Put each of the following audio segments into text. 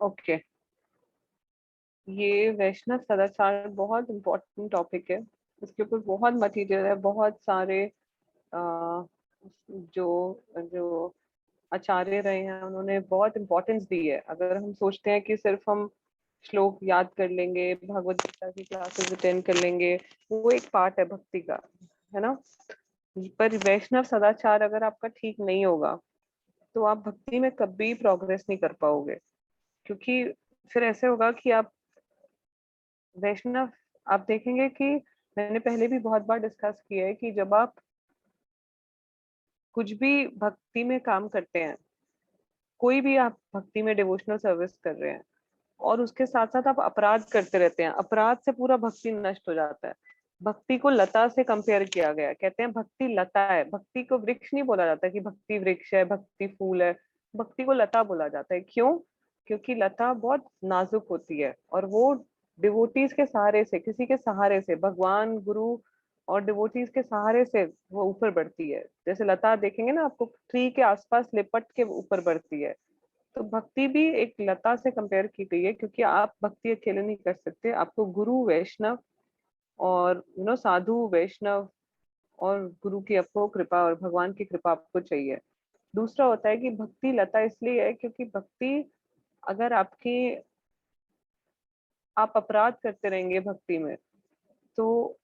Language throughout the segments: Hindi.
ओके, ये वैष्णव सदाचार बहुत इम्पोर्टेंट टॉपिक है। इसके ऊपर बहुत मटेरियल है, बहुत सारे जो जो आचार्य रहे हैं उन्होंने बहुत इम्पोर्टेंस दी है। अगर हम सोचते हैं कि सिर्फ हम श्लोक याद कर लेंगे, भगवत गीता की क्लासेस अटेंड कर लेंगे, वो एक पार्ट है भक्ति का, है ना। पर वैष्णव सदाचार अगर आपका ठीक नहीं होगा तो आप भक्ति में कभी प्रोग्रेस नहीं कर पाओगे। क्योंकि फिर ऐसे होगा कि आप वैष्णव, आप देखेंगे कि मैंने पहले भी बहुत बार डिस्कस किया है कि जब आप कुछ भी भक्ति में काम करते हैं, कोई भी आप भक्ति में डिवोशनल सर्विस कर रहे हैं और उसके साथ साथ आप अपराध करते रहते हैं, अपराध से पूरा भक्ति नष्ट हो जाता है। भक्ति को लता से कंपेयर किया गया, कहते हैं भक्ति लता है। भक्ति को वृक्ष नहीं बोला जाता कि भक्ति वृक्ष है, भक्ति फूल है। भक्ति को लता बोला जाता है। क्यों? क्योंकि लता बहुत नाजुक होती है और वो डिवोटीज के सहारे से, किसी के सहारे से, भगवान गुरु और डिवोटीज के सहारे से वो ऊपर बढ़ती है। जैसे लता देखेंगे ना, आपको ट्री के आसपास लिपट के ऊपर बढ़ती है। तो भक्ति भी एक लता से कंपेयर की गई है, क्योंकि आप भक्ति अकेले नहीं कर सकते। आपको गुरु वैष्णव और साधु वैष्णव और गुरु की आपको कृपा और भगवान की कृपा आपको चाहिए। दूसरा होता है कि भक्ति लता इसलिए है क्योंकि भक्ति, अगर आपकी, आप अपराध करते रहेंगे भक्ति में तो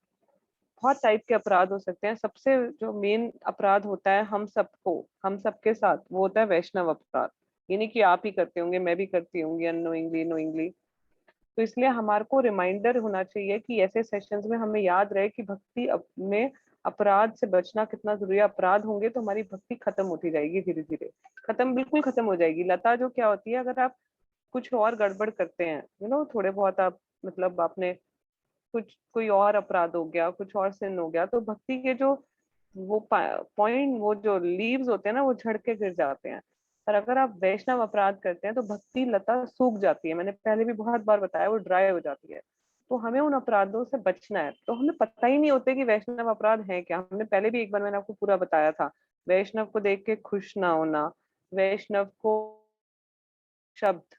बहुत टाइप के अपराध हो सकते हैं। सबसे जो मेन अपराध होता है हम सबको, हम सबके साथ, वो होता है वैष्णव अपराध। ये नहीं कि आप ही करते होंगे, मैं भी करती होंगी अननोइंगली नोइंगली। तो इसलिए हमारे को रिमाइंडर होना चाहिए कि ऐसे सेशंस में हमें याद रहे कि भक्ति में अपराध से बचना कितना जरूरी है। अपराध होंगे तो हमारी भक्ति खत्म होती जाएगी, धीरे धीरे खत्म, बिल्कुल खत्म हो जाएगी। लता जो क्या होती है, अगर आप कुछ और गड़बड़ करते हैं, थोड़े बहुत आप, मतलब आपने कुछ, कोई और अपराध हो गया, कुछ और सिन हो गया, तो भक्ति के जो वो पॉइंट, वो जो लीव्स होते हैं ना, वो झड़ के गिर जाते हैं। और अगर आप वैष्णव अपराध करते हैं तो भक्ति लता सूख जाती है। मैंने पहले भी बहुत बार बताया, वो ड्राई हो जाती है। तो हमें उन अपराधों से बचना है। तो हमें पता ही नहीं होते कि वैष्णव अपराध है क्या। हमने पहले भी एक बार मैंने आपको पूरा बताया था। वैष्णव को देख के खुश ना होना, वैष्णव को शब्द,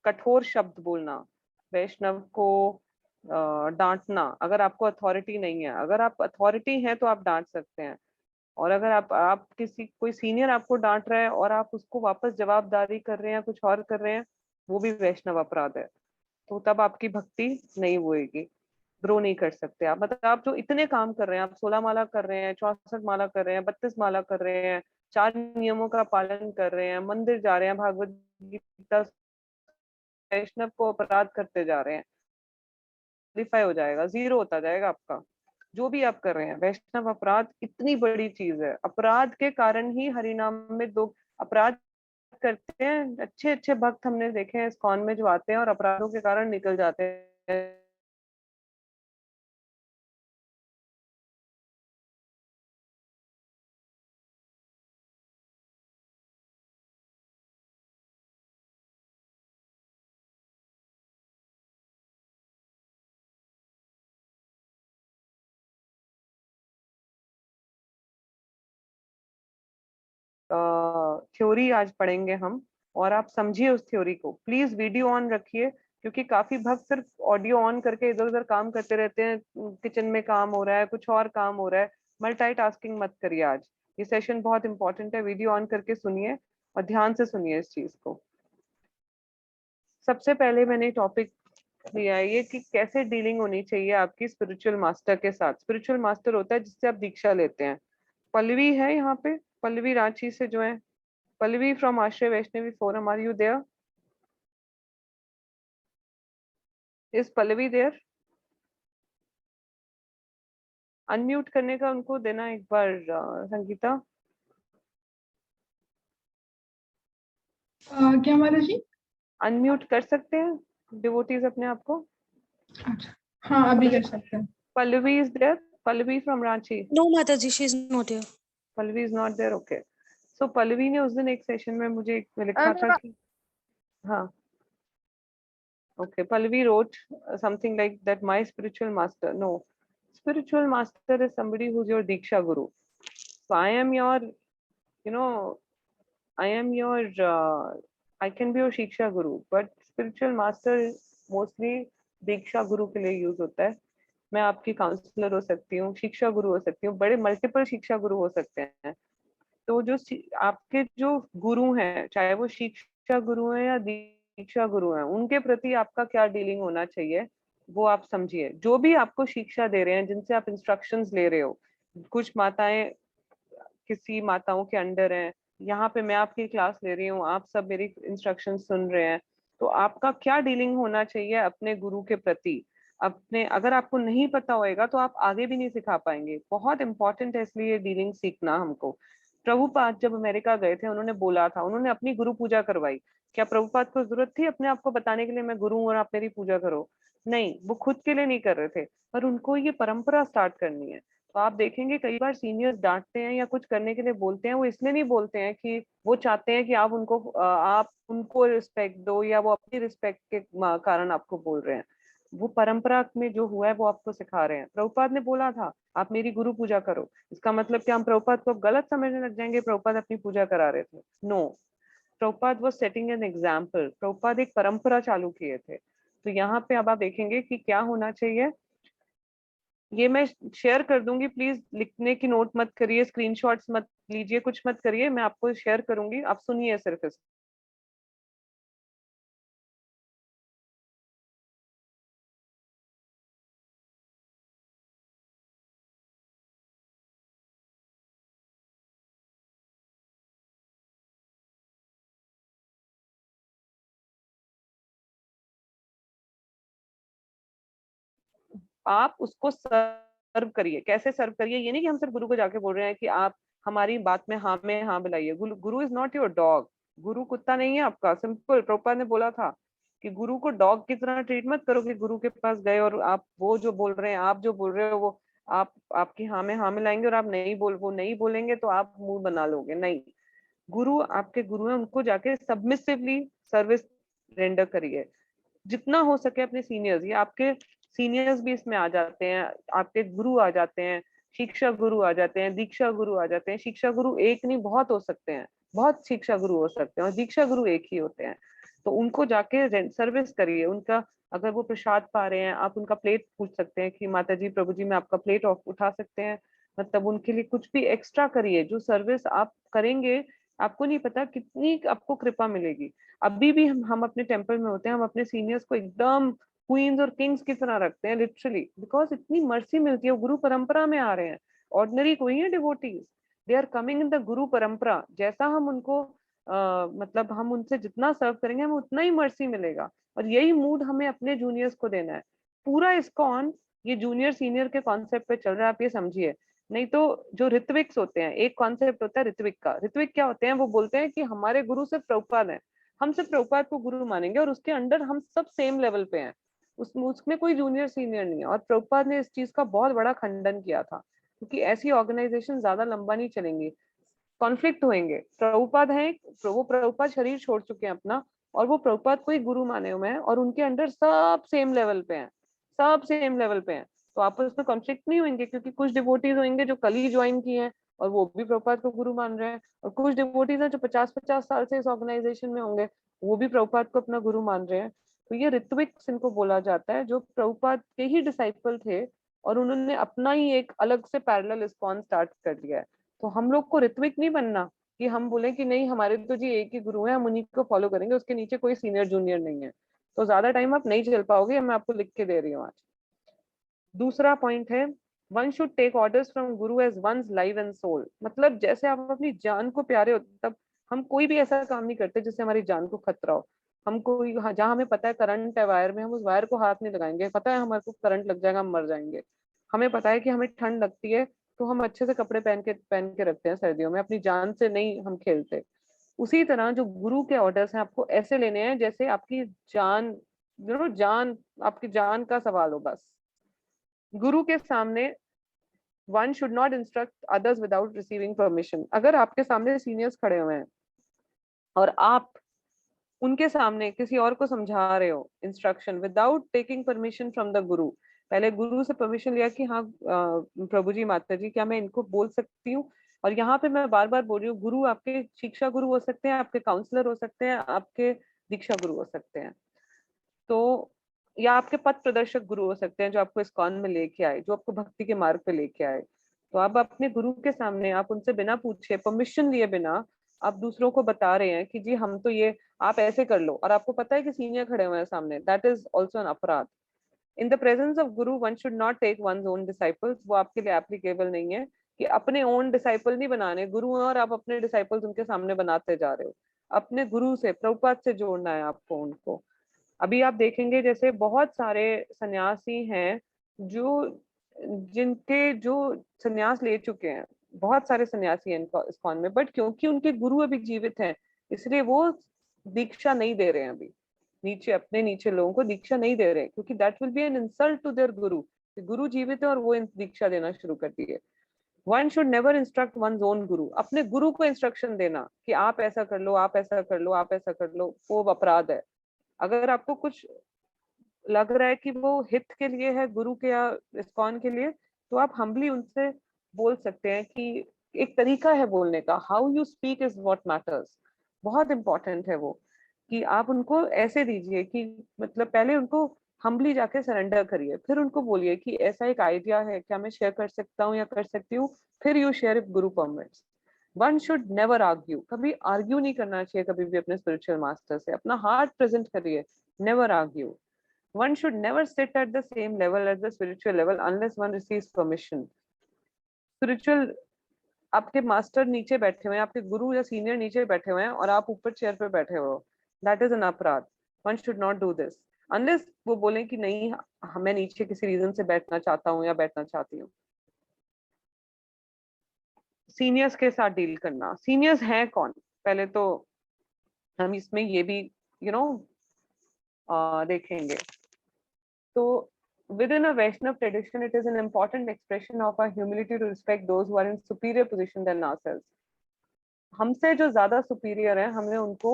कठोर शब्द बोलना, वैष्णव को डांटना। अगर आपको अथॉरिटी नहीं है, अगर आप अथॉरिटी हैं तो आप डांट सकते हैं। और अगर आप किसी, कोई सीनियर आपको डांट रहा है और आप उसको वापस जवाबदारी कर रहे हैं, कुछ और कर रहे हैं, वो भी वैष्णव अपराध है। तो तब आपकी भक्ति नहीं होएगी, ग्रो नहीं कर सकते आप। मतलब आप जो इतने काम कर रहे हैं, आप 16 माला कर रहे हैं, 64 माला कर रहे हैं, 32 माला कर रहे हैं, 4 नियमों का पालन कर रहे हैं, मंदिर जा रहे हैं, भागवत गीता, वैष्णव को अपराध करते जा रहे हैं, क्वालिफाई हो जाएगा, जीरो होता जाएगा आपका जो भी आप कर रहे हैं। वैष्णव अपराध इतनी बड़ी चीज है। अपराध के कारण ही हरिनाम में दो अपराध करते हैं। अच्छे अच्छे भक्त हमने देखे हैं इस्कॉन में जो आते हैं और अपराधों के कारण निकल जाते हैं। थ्योरी आज पढ़ेंगे हम, और आप समझिए उस थ्योरी को। प्लीज वीडियो ऑन रखिए, क्योंकि काफी भक्त सिर्फ ऑडियो ऑन करके इधर उधर काम करते रहते हैं। किचन में काम हो रहा है, कुछ और काम हो रहा है, मल्टीटास्किंग मत करिए। आज ये सेशन बहुत इंपॉर्टेंट है, वीडियो ऑन करके सुनिए और ध्यान से सुनिए इस चीज को। सबसे पहले मैंने टॉपिक लिया है ये कि कैसे डीलिंग होनी चाहिए आपकी स्पिरिचुअल मास्टर के साथ। स्पिरिचुअल मास्टर होता है जिससे आप दीक्षा लेते हैं। पल्लवी है यहाँ पे, पल्लवी रांची से जो है। Pallavi from Ashray Vaishnavi forum, are you there? Is Pallavi there? Unmute करने का उनको देना एक बार, संगीता। क्या माता जी? अनम्यूट कर सकते हैं डिवोटीज अपने आप को? अच्छा, हाँ अभी कर सकते हैं। Pallavi is there? Pallavi from Ranchi? No, Mataji, she's not here. Pallavi is not there, okay. So Pallavi ने उस दिन एक सेशन में मुझे लिखा था कि, हाँ, okay, Pallavi wrote something like that, my spiritual master. No, spiritual master is somebody who's your Diksha Guru. So I am your, you know, I am your, I can be your Shiksha Guru, but spiritual master mostly दीक्षा गुरु के लिए यूज होता है। मैं आपकी काउंसलर हो सकती हूँ, शिक्षा गुरु हो सकती हूँ, बड़े मल्टीपल शिक्षा गुरु हो सकते हैं। तो जो आपके जो गुरु हैं, चाहे वो शिक्षा गुरु हैं या दीक्षा गुरु हैं, उनके प्रति आपका क्या डीलिंग होना चाहिए वो आप समझिए। जो भी आपको शिक्षा दे रहे हैं, जिनसे आप इंस्ट्रक्शंस ले रहे हो, कुछ माताएं किसी माताओं के अंडर हैं, यहाँ पे मैं आपकी क्लास ले रही हूँ, आप सब मेरी इंस्ट्रक्शन सुन रहे हैं, तो आपका क्या डीलिंग होना चाहिए अपने गुरु के प्रति। अपने अगर आपको नहीं पता होएगा तो आप आगे भी नहीं सिखा पाएंगे। बहुत इंपॉर्टेंट है इसलिए डीलिंग सीखना हमको। प्रभुपाद जब अमेरिका गए थे, उन्होंने बोला था, उन्होंने अपनी गुरु पूजा करवाई। क्या प्रभुपाद को जरूरत थी अपने आप को बताने के लिए मैं गुरु हूँ और आप मेरी पूजा करो? नहीं, वो खुद के लिए नहीं कर रहे थे, पर उनको ये परंपरा स्टार्ट करनी है। तो आप देखेंगे कई बार सीनियर्स डांटते हैं या कुछ करने के लिए बोलते हैं, वो इसलिए नहीं बोलते हैं कि वो चाहते हैं कि आप उनको रिस्पेक्ट दो या वो अपनी रिस्पेक्ट के कारण आपको बोल रहे हैं। वो परंपरा में जो हुआ है वो आपको सिखा रहे हैं। प्रभुपाद ने बोला था आप मेरी गुरु पूजा करो। इसका मतलब क्या हम प्रभुपाद को गलत समझने लग जाएंगे? प्रभुपाद अपनी पूजा करा रहे थे? No, Prabhupada was setting an example. Prabhupada एक परंपरा चालू किए थे। तो यहाँ पे अब आप देखेंगे कि क्या होना चाहिए। ये मैं शेयर कर दूंगी, प्लीज लिखने की नोट मत करिए, स्क्रीनशॉट्स मत लीजिए, कुछ मत करिए, मैं आपको शेयर करूंगी, आप सुनिए सिर्फ इस। आप उसको सर्व करिए। कैसे सर्व करिए? ये नहीं कि हम सिर्फ गुरु को जाके बोल रहे हैं कि आप हमारी बात में हाँ मिलाइए। गुरु इज नॉट योर डॉग। गुरु कुत्ता नहीं है आपका। सिंपल, प्रभुपाद ने बोला था कि गुरु को डॉग की तरह ट्रीट मत करो कि गुरु के पास गए और आप वो जो बोल रहे हैं, आप जो बोल रहे हो वो आप आपकी हाँ में हाँ मिलाएंगे और आप वो नहीं बोलेंगे तो आप मुंह बना लोगे। नहीं, गुरु आपके गुरु हैं, उनको जाके सबमिसिवली सर्विस रेंडर करिए जितना हो सके। अपने सीनियर्स, ये आपके सीनियर्स भी इसमें आ जाते हैं, आपके गुरु आ जाते हैं, शिक्षा गुरु आ जाते हैं, दीक्षा गुरु आ जाते हैं। शिक्षा गुरु एक नहीं बहुत हो सकते हैं, बहुत शिक्षा गुरु हो सकते हैं और दीक्षा गुरु एक ही होते हैं। तो उनको जाके सर्विस करिए उनका। अगर वो प्रसाद पा रहे हैं, आप उनका प्लेट पूछ सकते हैं कि माता जी प्रभु जी मैं आपका प्लेट उठा सकते हैं। मतलब उनके लिए कुछ भी एक्स्ट्रा करिए। जो सर्विस आप करेंगे, आपको नहीं पता कितनी आपको कृपा मिलेगी। अभी भी हम अपने टेम्पल में होते हैं, हम अपने सीनियर्स को एकदम क्वींस और किंग्स की तरह रखते हैं लिटरली, बिकॉज इतनी मर्सी मिलती है। वो गुरु परंपरा में आ रहे हैं, ऑर्डिनरी कोई है devotees, they are coming in the guru parampara. जैसा हम उनको मतलब हम उनसे जितना सर्व करेंगे हमें उतना ही मर्सी मिलेगा। और यही मूड हमें अपने जूनियर्स को देना है। पूरा इस्कॉन ये जूनियर सीनियर के कॉन्सेप्ट पे चल रहा है, आप ये समझिए। नहीं तो जो ऋत्विक्स होते हैं, एक कॉन्सेप्ट होता है ऋत्विक का। ऋत्विक क्या होते हैं? वो बोलते हैं कि हमारे गुरु सिर्फ प्रभुपाद है, हम सिर्फ प्रभुपाद को गुरु मानेंगे और उसके अंडर हम सब सेम लेवल पे हैं, उसमें कोई जूनियर सीनियर नहीं है। और प्रभुपाद ने इस चीज का बहुत बड़ा खंडन किया था, क्योंकि ऐसी ऑर्गेनाइजेशन ज्यादा लंबा नहीं चलेंगी, कॉन्फ्लिक्ट होंगे। प्रभुपाद है, वो प्रभुपाद शरीर छोड़ चुके हैं अपना, और वो प्रभुपाद को ही गुरु माने हुए हैं और उनके अंडर सब सेम लेवल पे हैं, सब सेम लेवल पे हैं। तो आपस में कॉन्फ्लिक्ट नहीं होंगे, क्योंकि कुछ डिवोटीज होंगे जो कल ही ज्वाइन किए हैं और वो भी प्रभुपाद को गुरु मान रहे हैं, और कुछ डिवोटीज हैं जो 50-50 साल से इस ऑर्गेनाइजेशन में होंगे, वो भी प्रभुपाद को अपना गुरु मान रहे हैं। तो ये ऋत्विक्स इनको बोला जाता है, जो प्रभुपाद के ही डिसाइपल थे और उन्होंने अपना ही एक अलग से पैरेलल इस्कॉन स्टार्ट कर दिया है। तो हम लोग को ऋत्विक नहीं बनना कि हम बोले कि नहीं हमारे तो जी एक ही गुरु है, हम उन्हीं को फॉलो करेंगे, उसके नीचे कोई सीनियर जूनियर नहीं है। तो ज्यादा टाइम आप नहीं चल पाओगे, मैं आपको लिख के दे रही हूँ आज। दूसरा पॉइंट है, one should take orders from guru as one's life and soul. मतलब जैसे आप अपनी जान को प्यारे हो, तब हम कोई भी ऐसा काम नहीं करते जिससे हमारी जान को खतरा हो। हम कोई जहाँ हमें पता है करंट है वायर में, हम उस वायर को हाथ नहीं लगाएंगे। पता है हमारे को करंट लग जाएगा, हम मर जाएंगे। हमें पता है कि हमें ठंड लगती है, तो हम अच्छे से कपड़े पहन के रखते हैं सर्दियों में, अपनी जान से नहीं हम खेलते। उसी तरह जो गुरु के ऑर्डर्स हैं, आपको ऐसे लेने हैं जैसे आपकी जान, जान, आपकी जान का सवाल हो बस। गुरु के सामने one should not instruct others without receiving permission. अगर आपके सामने सीनियर्स खड़े हुए हैं और आप उनके सामने किसी और को समझा रहे हो instruction without taking permission from the गुरु, पहले गुरु से परमिशन लिया कि हाँ प्रभु जी माता जी क्या मैं इनको बोल सकती हूँ। और यहाँ पे मैं बार बार बोल रही हूँ, गुरु आपके शिक्षा गुरु हो सकते हैं, आपके काउंसलर हो सकते हैं, आपके दीक्षा गुरु हो सकते हैं। तो या आपके पथ प्रदर्शक गुरु हो सकते हैं जो आपको इस्कॉन में लेके आए, जो आपको भक्ति के मार्ग पे लेके आए। तो आप अपने गुरु के सामने, आप उनसे बिना पूछे, परमिशन लिए बिना आप दूसरों को बता रहे हैं कि जी हम तो ये, आप ऐसे कर लो, और आपको पता है कि सीनियर खड़े हुए हैं सामने, that is also an aparadh. In the presence of guru one should not take one's own disciples, वो आपके लिए एप्लीकेबल नहीं है कि अपने ओन डिसाइपल नहीं बनाने, गुरु हैं और आप अपने डिसाइपल्स उनके सामने बनाते जा रहे हो। अपने गुरु से, प्रभुपाद से जोड़ना है आपको उनको। अभी आप देखेंगे जैसे बहुत सारे सन्यासी हैं जो, जिनके जो सन्यास ले चुके हैं, बहुत सारे सन्यासी हैं इस्कॉन में, बट क्योंकि उनके गुरु अभी जीवित हैं इसलिए वो दीक्षा नहीं दे रहे हैं अभी। नीचे अपने नीचे लोगों को दीक्षा नहीं दे रहे क्योंकि that will be an insult to their guru. Guru जीवित है और वो दीक्षा देना शुरू कर दिए। One should never instruct one own गुरु। अपने गुरु को इंस्ट्रक्शन देना कि आप ऐसा कर लो, आप ऐसा कर लो, आप ऐसा कर लो, वो अपराध है। अगर आपको कुछ लग रहा है कि वो हित के लिए है गुरु के या इस्कॉन के लिए, तो आप हम्बली उनसे बोल सकते हैं कि एक तरीका है बोलने का, how you speak is what matters. बहुत इंपॉर्टेंट है वो, कि आप उनको ऐसे दीजिए कि मतलब पहले उनको हम्बली जाके सरेंडर करिए, फिर उनको बोलिए कि ऐसा एक आइडिया है, क्या मैं शेयर कर सकता हूँ या कर सकती हूँ, फिर you share if Guru permits. One should never argue, कभी आर्ग्यू नहीं करना चाहिए कभी भी अपने स्पिरिचुअल मास्टर से। अपना हार्ट प्रेजेंट करिए, never argue. One should never sit at the same level as the spiritual level unless one receives permission. Spiritual, आपके मास्टर नीचे बैठे हुए हैं, आपके गुरु या सीनियर नीचे बैठे हुए हैं और आप ऊपर चेयर पे बैठे हो, दैट इज एन अपराध। One should not do this unless वो बोले कि नहीं, मैं नीचे किसी रीजन से बैठना चाहता हूँ या बैठना चाहती हूँ। सीनियर्स के साथ डील करना, सीनियर्स हैं कौन, पहले तो हम इसमें ये भी यू नो देखेंगे। So, within a Vaishnav tradition, it is an important expression of our humility to respect those who are in superior position than ourselves. हमसे जो ज्यादा सुपीरियर है, हमें उनको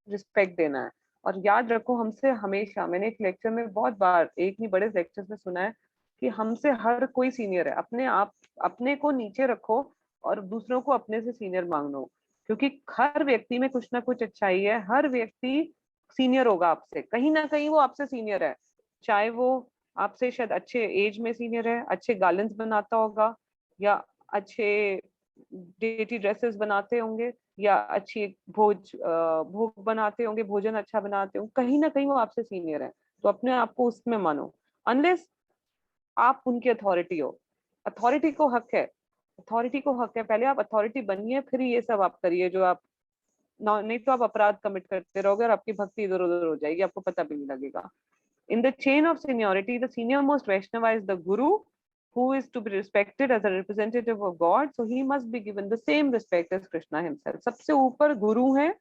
रिस्पेक्ट देना है। और याद रखो, हमसे हमेशा, मैंने एक लेक्चर में बहुत बार, एक नहीं बड़े लेक्चर्स में सुना है कि हमसे हर कोई सीनियर है। अपने आप, अपने को नीचे रखो और दूसरों को अपने से सीनियर मांगो, क्योंकि हर व्यक्ति में कुछ ना कुछ अच्छाई है। हर व्यक्ति सीनियर होगा आपसे, कहीं ना कहीं वो आपसे सीनियर है। चाहे वो आपसे शायद अच्छे एज में सीनियर है, अच्छे गार्लेंस बनाता होगा, या अच्छे डेटी ड्रेसेस बनाते होंगे, या अच्छी भोग बनाते होंगे, भोजन अच्छा बनाते होंगे, कहीं ना कहीं वो आपसे सीनियर है। तो अपने आप को उसमें मानो, अनलेस आप उनकी अथॉरिटी हो। अथॉरिटी को हक है, अथॉरिटी को हक है, पहले आप अथॉरिटी बनिए फिर ये सब आप करिए जो आप, नहीं तो आप अपराध कमिट करते रहोगे और आपकी भक्ति इधर उधर हो जाएगी, आपको पता भी नहीं लगेगा। In the chain of seniority, the senior-most Vaishnava is the Guru, who is to be respected as a representative of God. So he must be given the same respect as Krishna himself. सबसे ऊपर गुरु है,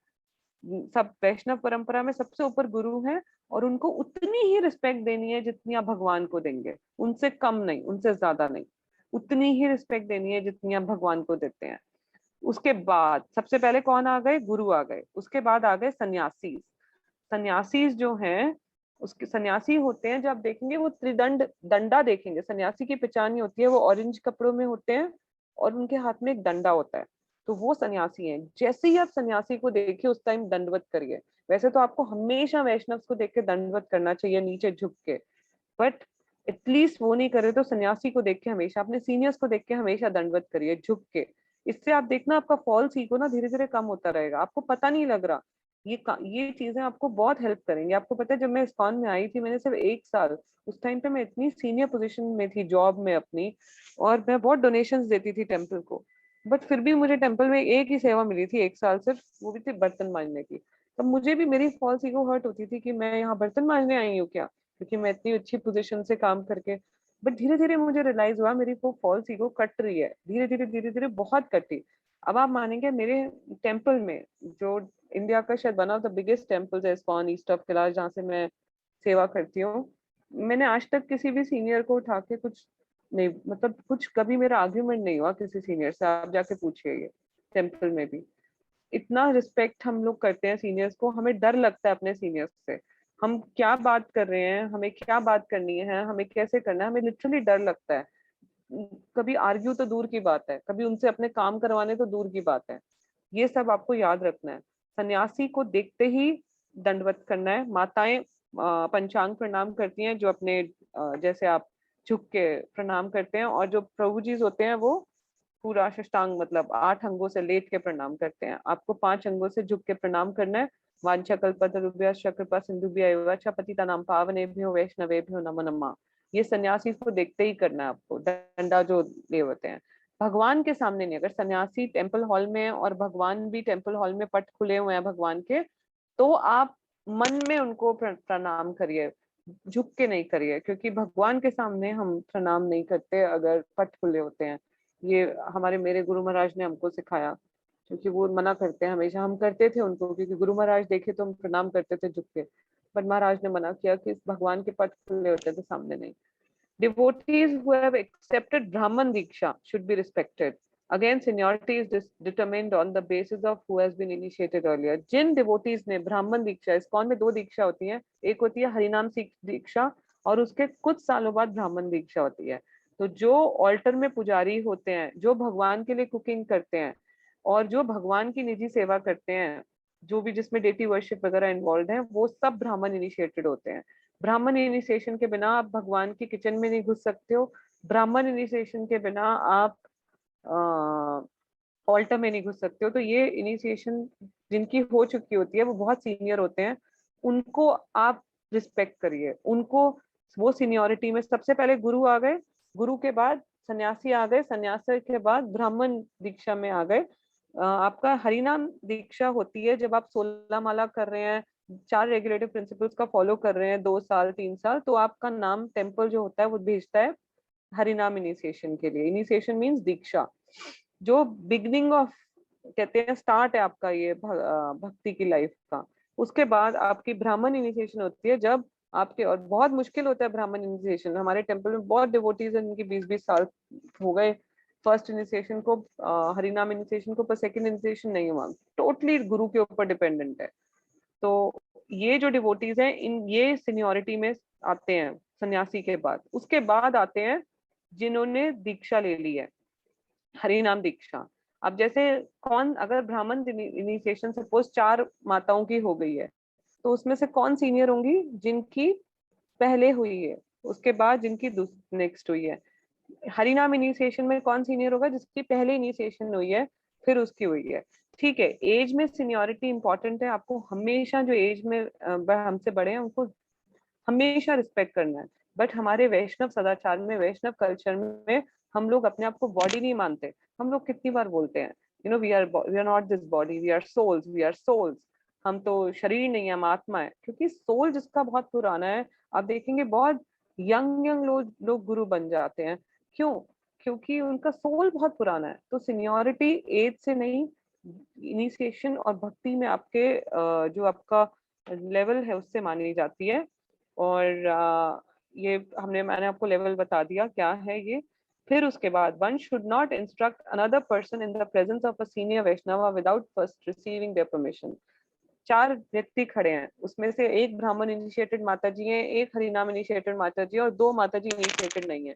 सब वैष्णव परंपरा में सबसे ऊपर गुरु है, और उनको उतनी ही रिस्पेक्ट देनी है जितनी आप भगवान को देंगे, उनसे कम नहीं, उनसे ज्यादा नहीं, उतनी ही रिस्पेक्ट देनी है जितनी आप भगवान को देते हैं। उसके बाद सबसे पहले कौन आ गए? गुरु आ गए। उसके बाद आ गए सन्यासी। सन्यासी जो हैं, उसके सन्यासी होते हैं, जब आप देखेंगे वो त्रिदंड दंडा देखेंगे, सन्यासी की पहचान ही होती है, वो ऑरेंज कपड़ों में होते हैं और उनके हाथ में एक डंडा होता है, तो वो सन्यासी हैं। जैसे ही आप सन्यासी को देखिए उस टाइम दंडवत करिए। वैसे तो आपको हमेशा वैष्णव को देख के दंडवत करना चाहिए, नीचे झुक के, बट एटलीस्ट वो नहीं करे तो सन्यासी को देख के हमेशा, अपने सीनियर्स को देख के हमेशा दंडवत करिए झुक के। इससे आप देखना आपका फॉल्स ईगो ना धीरे धीरे कम होता रहेगा, आपको पता नहीं लग रहा। ये चीजें आपको बहुत हेल्प करेंगी। आपको पता है जब मैं इस्कॉन में आई थी, मैंने सिर्फ 1 साल, उस टाइम पे मैं इतनी सीनियर पोजीशन में थी जॉब में अपनी, और मैं बहुत डोनेशंस देती थी टेम्पल को, बट फिर भी मुझे टेम्पल में एक ही सेवा मिली थी 1 साल सिर्फ, वो भी थी बर्तन मांजने की। तब मुझे भी मेरी फॉल्स ईगो हर्ट होती थी कि मैं यहाँ बर्तन मांजने आई हूँ क्या, क्योंकि मैं इतनी अच्छी पोजीशन से काम करके। बट धीरे धीरे मुझे रियलाइज हुआ मेरी वो फॉल्स ईगो कट रही है, धीरे धीरे बहुत कटी। अब आप मानेंगे मेरे टेम्पल में, जो इंडिया का शायद one of the biggest temples है इस्कॉन ईस्ट ऑफ कैलाश, जहाँ से मैं सेवा करती हूँ, मैंने आज तक किसी भी सीनियर को उठा के कुछ नहीं, मतलब कुछ कभी मेरा आर्ग्यूमेंट नहीं हुआ किसी सीनियर से, आप जाके पूछिए। ये टेम्पल में भी इतना रिस्पेक्ट हम लोग करते हैं सीनियर्स को, हमें डर लगता है अपने सीनियर्स से। हम क्या बात कर रहे हैं, हमें क्या बात करनी है, हमें कैसे करना है, हमें लिटरली डर लगता है। कभी आर्ग्यू तो दूर की बात है, कभी उनसे अपने काम करवाने तो दूर की बात है। ये सब आपको याद रखना है। सन्यासी को देखते ही दंडवत करना है। माताएं पंचांग प्रणाम करती हैं, जो अपने जैसे आप झुक के प्रणाम करते हैं, और जो प्रभु जी होते हैं वो पूरा साष्टांग मतलब 8 अंगों से लेट के प्रणाम करते हैं। आपको 5 अंगों से झुक के प्रणाम करना है। वांछा कल्पतरुभ्यश्च कृपा सिंधुभ्यैव च पतितानां पावनेभ्यो वैष्णवेभ्यो नमो नमः। ये सन्यासी को देखते ही करना है आपको, डंडा जो लिए होते हैं। भगवान के सामने नहीं, अगर सन्यासी टेम्पल हॉल में है और भगवान भी टेम्पल हॉल में पट खुले हुए हैं भगवान के, तो आप मन में उनको प्रणाम करिए, झुक के नहीं करिए, क्योंकि भगवान के सामने हम प्रणाम नहीं करते अगर पट खुले होते हैं। ये हमारे मेरे गुरु महाराज ने हमको सिखाया, क्योंकि वो मना करते हैं हमेशा। हम करते थे उनको, क्योंकि गुरु महाराज देखे तो हम प्रणाम करते थे झुक के, बट महाराज ने मना किया कि भगवान के पट खुले होते थे, सामने नहीं। Devotees who have accepted Brahman Diksha should be respected. Again, seniority is determined on the basis of who has been initiated earlier. Jin devotees ने ब्राह्मण दीक्षा, इस्कॉन में 2 दीक्षा होती हैं, एक होती है हरिनाम दीक्षा और उसके कुछ सालों बाद ब्राह्मण दीक्षा होती है। तो जो ऑल्टर में पुजारी होते हैं, जो भगवान के लिए कुकिंग करते हैं और जो भगवान की निजी सेवा करते हैं, जो भी जिसमें डेटी वर्शिप वगैरह इन्वॉल्व है, वो सब ब्राह्मण इनिशिएटेड होते हैं। ब्राह्मण इनिशिएशन के बिना आप भगवान की किचन में नहीं घुस सकते हो। ब्राह्मण इनिशिएशन के बिना आप ऑल्टर में नहीं घुस सकते हो। तो ये इनिशिएशन जिनकी हो चुकी होती है वो बहुत सीनियर होते हैं, उनको आप रिस्पेक्ट करिए उनको। वो सीनियोरिटी में सबसे पहले गुरु आ गए, गुरु के बाद सन्यासी आ गए, सन्यासी के बाद ब्राह्मण दीक्षा में आ गए। आपका हरिनाम दीक्षा होती है जब आप 16 माला कर रहे हैं, 4 रेगुलेटिव प्रिंसिपल्स का फॉलो कर रहे हैं 2 साल 3 साल, तो आपका नाम टेम्पल जो होता है वो भेजता है हरिनाम इनिशिएशन के लिए। इनिशिएशन मीन्स दीक्षा, जो बिगनिंग ऑफ कहते हैं स्टार्ट है आपका ये भक्ति की लाइफ का। उसके बाद आपकी ब्राह्मण इनिशिएशन होती है, जब आपके, और बहुत मुश्किल होता है ब्राह्मण इनिशिएशन। हमारे टेम्पल में बहुत डिवोटीज हैं जिनकी 20-20 साल हो गए फर्स्ट इनिशिएशन को, हरिनाम इनिशिएशन को, पर सेकंड इनिशिएशन नहीं हुआ। टोटली गुरु के ऊपर डिपेंडेंट है। तो ये जो डिवोटीज हैं, इन ये सीनियोरिटी में आते हैं सन्यासी के बाद। उसके बाद आते हैं जिन्होंने दीक्षा ले ली है, हरिनाम दीक्षा। अब जैसे कौन, अगर ब्राह्मण इनिशिएशन सपोज 4 माताओं की हो गई है, तो उसमें से कौन सीनियर होंगी? जिनकी पहले हुई है, उसके बाद जिनकी नेक्स्ट हुई है। हरिनाम इनिशिएशन में कौन सीनियर होगा? जिसकी पहले इनिशिएशन हुई है फिर उसकी हुई है। ठीक है, एज में सीनियोरिटी इंपॉर्टेंट है। आपको हमेशा जो एज में हमसे बड़े हैं उनको हमेशा रिस्पेक्ट करना है। बट हमारे वैष्णव सदाचार में, वैष्णव कल्चर में, हम लोग अपने आप को बॉडी नहीं मानते। हम लोग कितनी बार बोलते हैं, you know, we are not this body, we are souls, we are souls. हम तो शरीर नहीं है, हम आत्मा है। क्योंकि सोल जिसका बहुत पुराना है, आप देखेंगे बहुत यंग यंग लोग गुरु बन जाते हैं। क्यों? क्योंकि उनका सोल बहुत पुराना है। तो सीनियोरिटी एज से नहीं, इनिशिएशन और भक्ति में आपके जो आपका लेवल है उससे मानी जाती है। और ये मैंने आपको लेवल बता दिया क्या है ये। फिर उसके बाद, one should not instruct another person in the presence of a senior Vaishnava without first receiving their permission. 4 व्यक्ति खड़े हैं, उसमें से एक ब्राह्मण इनिशिएटेड माता जी है, एक हरिनाम इनिशिएटेड माता जी, और 2 माता जी इनिशिएटेड नहीं है।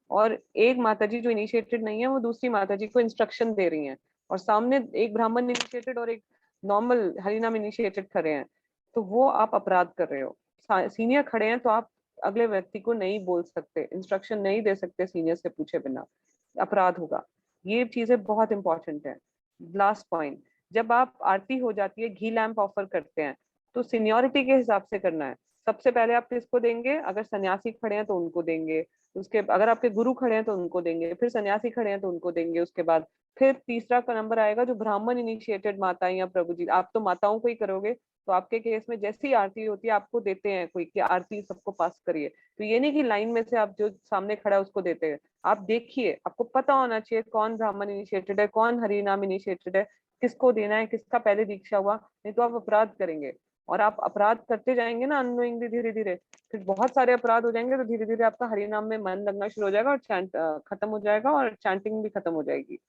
और एक माता जी जो इनिशिएटेड नहीं है, वो दूसरी माता जी को इंस्ट्रक्शन दे रही हैं, और सामने एक ब्राह्मण इनिशिएटेड और एक नॉर्मल हरिनाम इनिशिएटेड खड़े हैं। तो वो आप अपराध कर रहे हो। सीनियर खड़े हैं तो आप अगले व्यक्ति को नहीं बोल सकते, इंस्ट्रक्शन नहीं दे सकते सीनियर से पूछे बिना, अपराध होगा। ये चीजें बहुत इंपॉर्टेंट है। लास्ट पॉइंट, जब आप आरती हो जाती है, घी लैंप ऑफर करते हैं, तो सीनियोरिटी के हिसाब से करना है। सबसे पहले आप किसको देंगे? अगर सन्यासी खड़े हैं तो उनको देंगे, उसके अगर आपके गुरु खड़े हैं तो उनको देंगे, फिर सन्यासी खड़े हैं तो उनको देंगे, उसके बाद फिर तीसरा का नंबर आएगा जो ब्राह्मण इनिशिएटेड माताएं या प्रभु जी। आप तो माताओं को ही करोगे, तो आपके केस में जैसी आरती होती है आपको देते हैं कोई कि आरती सबको पास करिए। तो ये नहीं कि लाइन में से आप जो सामने खड़ा है उसको देते हैं। आप देखिए, आपको पता होना चाहिए कौन ब्राह्मण इनिशिएटेड है, कौन हरिनाम इनिशिएटेड है, किसको देना है, किसका पहले दीक्षा हुआ। नहीं तो आप अपराध करेंगे, और आप अपराध करते जाएंगे ना अननोइंगली, धीरे धीरे फिर बहुत सारे अपराध हो जाएंगे। तो धीरे धीरे आपका हरिनाम में मन लगना शुरू हो जाएगा, और चैंट खत्म हो जाएगा, और चैंटिंग भी खत्म हो जाएगी।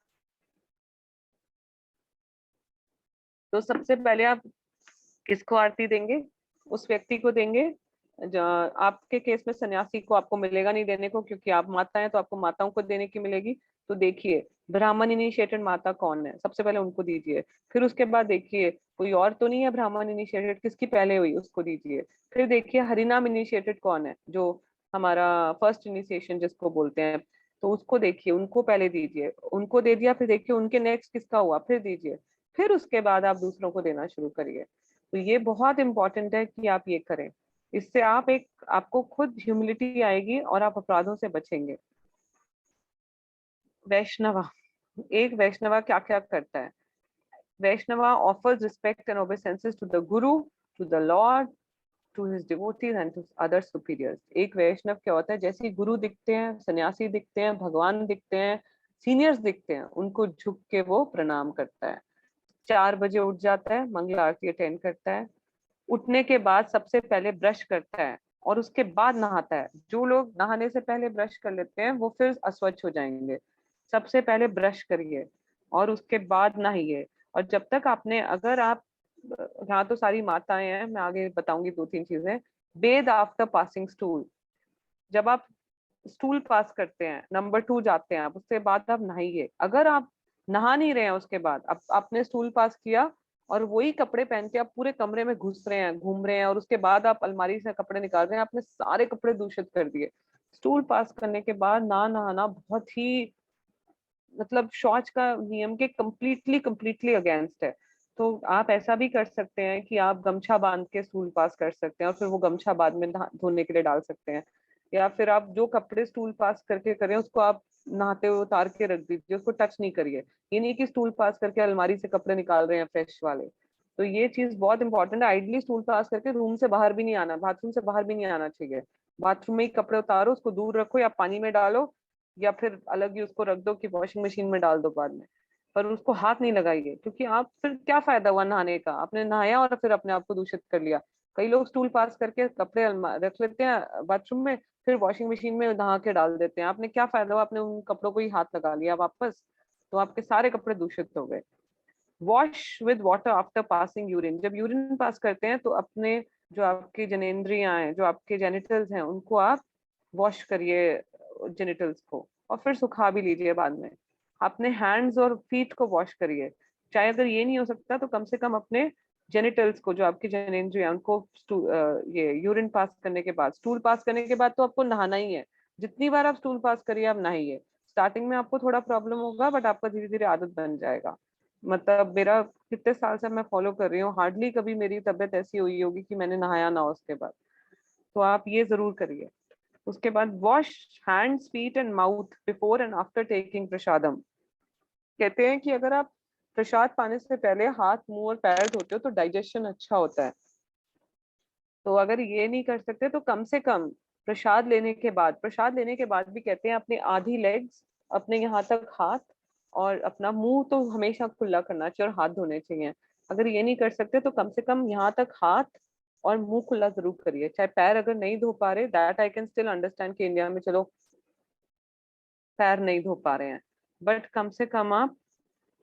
तो सबसे पहले आप किसको आरती देंगे? उस व्यक्ति को देंगे आपके केस में सन्यासी को आपको मिलेगा नहीं देने को, क्योंकि आप माता हैं तो आपको माताओं को देने की मिलेगी। तो देखिए ब्राह्मण इनिशिएटेड माता कौन है, सबसे पहले उनको दीजिए। फिर उसके बाद देखिए कोई और तो नहीं है ब्राह्मण इनिशिएटेड, किसकी पहले हुई उसको दीजिए। फिर देखिए हरिनाम इनिशिएटेड कौन है, जो हमारा फर्स्ट इनिशिएशन जिसको बोलते हैं, तो उसको देखिए, उनको पहले दीजिए। उनको दे दिया, फिर देखिए उनके नेक्स्ट किसका हुआ, फिर दीजिए। फिर उसके बाद आप दूसरों को देना शुरू करिए। तो ये बहुत इंपॉर्टेंट है कि आप ये करें। इससे आपको खुद ह्यूमिलिटी आएगी और आप अपराधों से बचेंगे। वैष्णवा, एक वैष्णवा क्या क्या करता है? Vaishnava offers respect and obeisances to the guru, to the Lord, to his devotees and to other superiors. एक वैष्णव क्या होता है, जैसे ही गुरु दिखते हैं, सन्यासी दिखते हैं, भगवान दिखते हैं, सीनियर्स दिखते हैं, उनको झुक के वो प्रणाम करता है। 4 बजे उठ जाता है, मंगल आरती अटेंड करता है। उठने के बाद सबसे पहले ब्रश करता है और उसके बाद नहाता है। जो लोग नहाने से पहले ब्रश कर लेते हैं वो फिर अस्वच्छ हो जाएंगे। सबसे पहले ब्रश करिए और उसके बाद नहाइए। और जब तक आपने, अगर आप, यहाँ तो सारी माताएं हैं, मैं आगे बताऊंगी 2-3 चीजें। बेद आफ्टर पासिंग स्टूल, जब आप स्टूल पास करते हैं, नंबर 2 जाते हैं आप, उसके बाद आप नहाइए। अगर आप नहा नहीं रहे हैं उसके बाद, अब आपने स्टूल पास किया और वही कपड़े पहन के आप पूरे कमरे में घुस रहे हैं, घूम रहे हैं, और उसके बाद आप अलमारी से कपड़े निकाल रहे हैं, आपने सारे कपड़े दूषित कर दिए। स्टूल पास करने के बाद ना नहाना बहुत ही, मतलब शौच का नियम के कम्प्लीटली कम्प्लीटली अगेंस्ट है। तो आप ऐसा भी कर सकते हैं कि आप गमछा बांध के स्टूल पास कर सकते हैं और फिर वो गमछा बाद में धोने के लिए डाल सकते हैं। या फिर आप जो कपड़े स्टूल पास करके करें उसको आप नहाते हुए उतार के रख दीजिए, उसको टच नहीं करिए। ये नहीं कि स्टूल पास करके अलमारी से कपड़े निकाल रहे हैं फ्रेश वाले। तो ये चीज बहुत इंपॉर्टेंट है। आइडली स्टूल पास करके रूम से बाहर भी नहीं आना, बाथरूम से बाहर भी नहीं आना चाहिए। बाथरूम में ही कपड़े उतारो, उसको दूर रखो या पानी में डालो, या फिर अलग ही उसको रख दो कि वॉशिंग मशीन में डाल दो बाद में। पर उसको हाथ नहीं लगाइए, क्योंकि आप फिर क्या फायदा हुआ नहाने का, आपने नहाया और फिर अपने आप को दूषित कर लिया। कई लोग स्टूल पास करके कपड़े रख लेते हैं बाथरूम में, फिर वॉशिंग मशीन में नहा के डाल देते हैं। आपने क्या फायदा हुआ, आपने उन कपड़ों को ही हाथ लगा लिया वापस, तो आपके सारे कपड़े दूषित हो गए। Wash with water after passing urine, जब यूरिन पास करते हैं तो अपने जो आपकी जनेंद्रियां हैं, जो आपके जेनिटल्स हैं, उनको आप वॉश करिए, जेनिटल्स को, और फिर सुखा भी लीजिए बाद में। अपने हैंड्स और फीट को वॉश करिए। चाहे अगर ये नहीं हो सकता तो कम से कम अपने जेनिटल्स को, जो आपकी जनेंद्रियां, उनको ये यूरिन पास करने के बाद, स्टूल पास करने के बाद तो आपको नहाना ही है। जितनी बार आप स्टूल पास करिए आप नहाइए। स्टार्टिंग में आपको थोड़ा प्रॉब्लम होगा, बट आपका धीरे धीरे आदत बन जाएगा। मतलब मेरा कितने साल से मैं फॉलो कर रही हूँ, हार्डली कभी मेरी तबीयत ऐसी हुई होगी कि मैंने नहाया ना हो उसके बाद। तो आप ये जरूर करिए। उसके बाद wash hands, feet and mouth before and after taking prasadam. कहते हैं कि अगर आप प्रसाद पाने से पहले हाथ, मुंह और पैर धोते हो तो डाइजेशन अच्छा होता है। तो अगर ये नहीं कर सकते तो कम से कम प्रसाद लेने के बाद, प्रसाद लेने के बाद भी कहते हैं अपनी आधी लेग्स, अपने यहाँ तक हाथ, और अपना मुंह तो हमेशा खुला करना चाहिए और हाथ धोने चाहिए। अगर ये नहीं कर सकते तो कम से कम यहाँ तक हाथ और मुंह खुला जरूर करिए। चाहे पैर अगर नहीं धो पा रहे, that I can still understand कि इंडिया में चलो पैर नहीं धो पा रहे हैं, बट कम से कम आप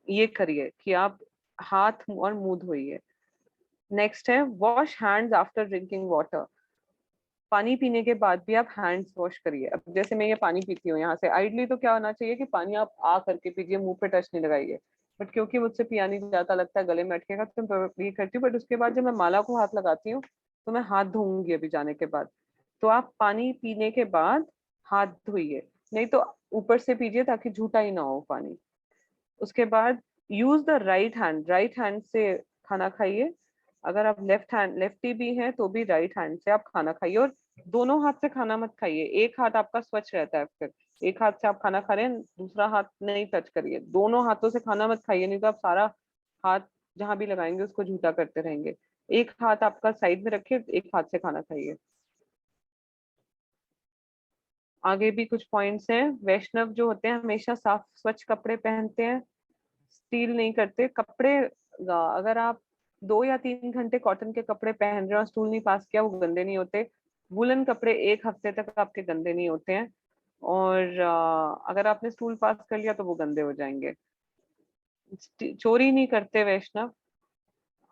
ये करिए कि आप हाथ और मुंह धोइए। नेक्स्ट है wash hands after drinking water. पानी पीने के बाद भी आप हैंड्स वॉश करिए। अब जैसे मैं ये पानी पीती हूँ यहाँ से, आइडली तो क्या होना चाहिए कि पानी आप आ करके पीजिए, मुंह पे टच नहीं लगाइए। बट क्योंकि मुझसे पिया नहीं जाता, लगता है गले में अटकेगा, तो मैं ये करती हूँ। बट उसके बाद जब मैं माला को हाथ लगाती हूँ तो मैं हाथ धोऊंगी अभी जाने के बाद। तो आप पानी पीने के बाद हाथ धोइए, नहीं तो ऊपर से पीजिए ताकि झूठा ही ना हो पानी। उसके बाद use the right hand, right hand से खाना खाइए। अगर आप लेफ्टी भी हैं तो भी राइट हैंड से आप खाना खाइए। और दोनों हाथ से खाना मत खाइए, एक हाथ आपका स्वच्छ रहता है, फिर एक हाथ से आप खाना खा रहे हैं, दूसरा हाथ नहीं टच करिए। दोनों हाथों से खाना मत खाइए, नहीं तो आप सारा हाथ जहां भी लगाएंगे उसको झूठा करते रहेंगे। एक हाथ आपका साइड में रखिए, एक हाथ से खाना खाइए। आगे भी कुछ पॉइंट्स हैं। वैष्णव जो होते हैं हमेशा साफ स्वच्छ कपड़े पहनते हैं, स्टील नहीं करते कपड़े। अगर आप 2 या 3 घंटे कॉटन के कपड़े पहन रहे हो और स्टूल नहीं पास किया, वो गंदे नहीं होते। वुलन कपड़े 1 हफ्ते तक आपके गंदे नहीं होते हैं। और अगर आपने स्टूल पास कर लिया तो वो गंदे हो जाएंगे। चोरी नहीं करते वैष्णव,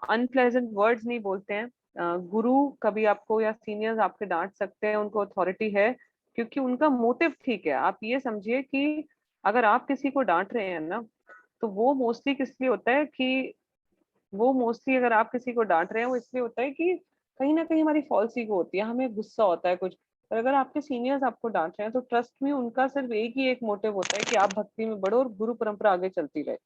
अनप्लेजेंट वर्ड्स नहीं बोलते हैं, गुरु कभी आपको या सीनियर्स आपके डांट सकते हैं, उनको अथॉरिटी है, क्योंकि उनका मोटिव ठीक है। आप ये समझिए कि अगर आप किसी को डांट रहे हैं ना, तो वो मोस्टली किस लिए होता है कि वो मोस्टली अगर आप किसी को डांट रहे हैं वो इसलिए होता है कि कहीं ना कहीं हमारी फॉल्स ईगो होती है, हमें गुस्सा होता है कुछ। पर अगर आपके सीनियर्स आपको डांट रहे हैं तो ट्रस्ट में उनका सिर्फ एक ही एक मोटिव होता है कि आप भक्ति में बढ़ो और गुरु परंपरा आगे चलती रहे।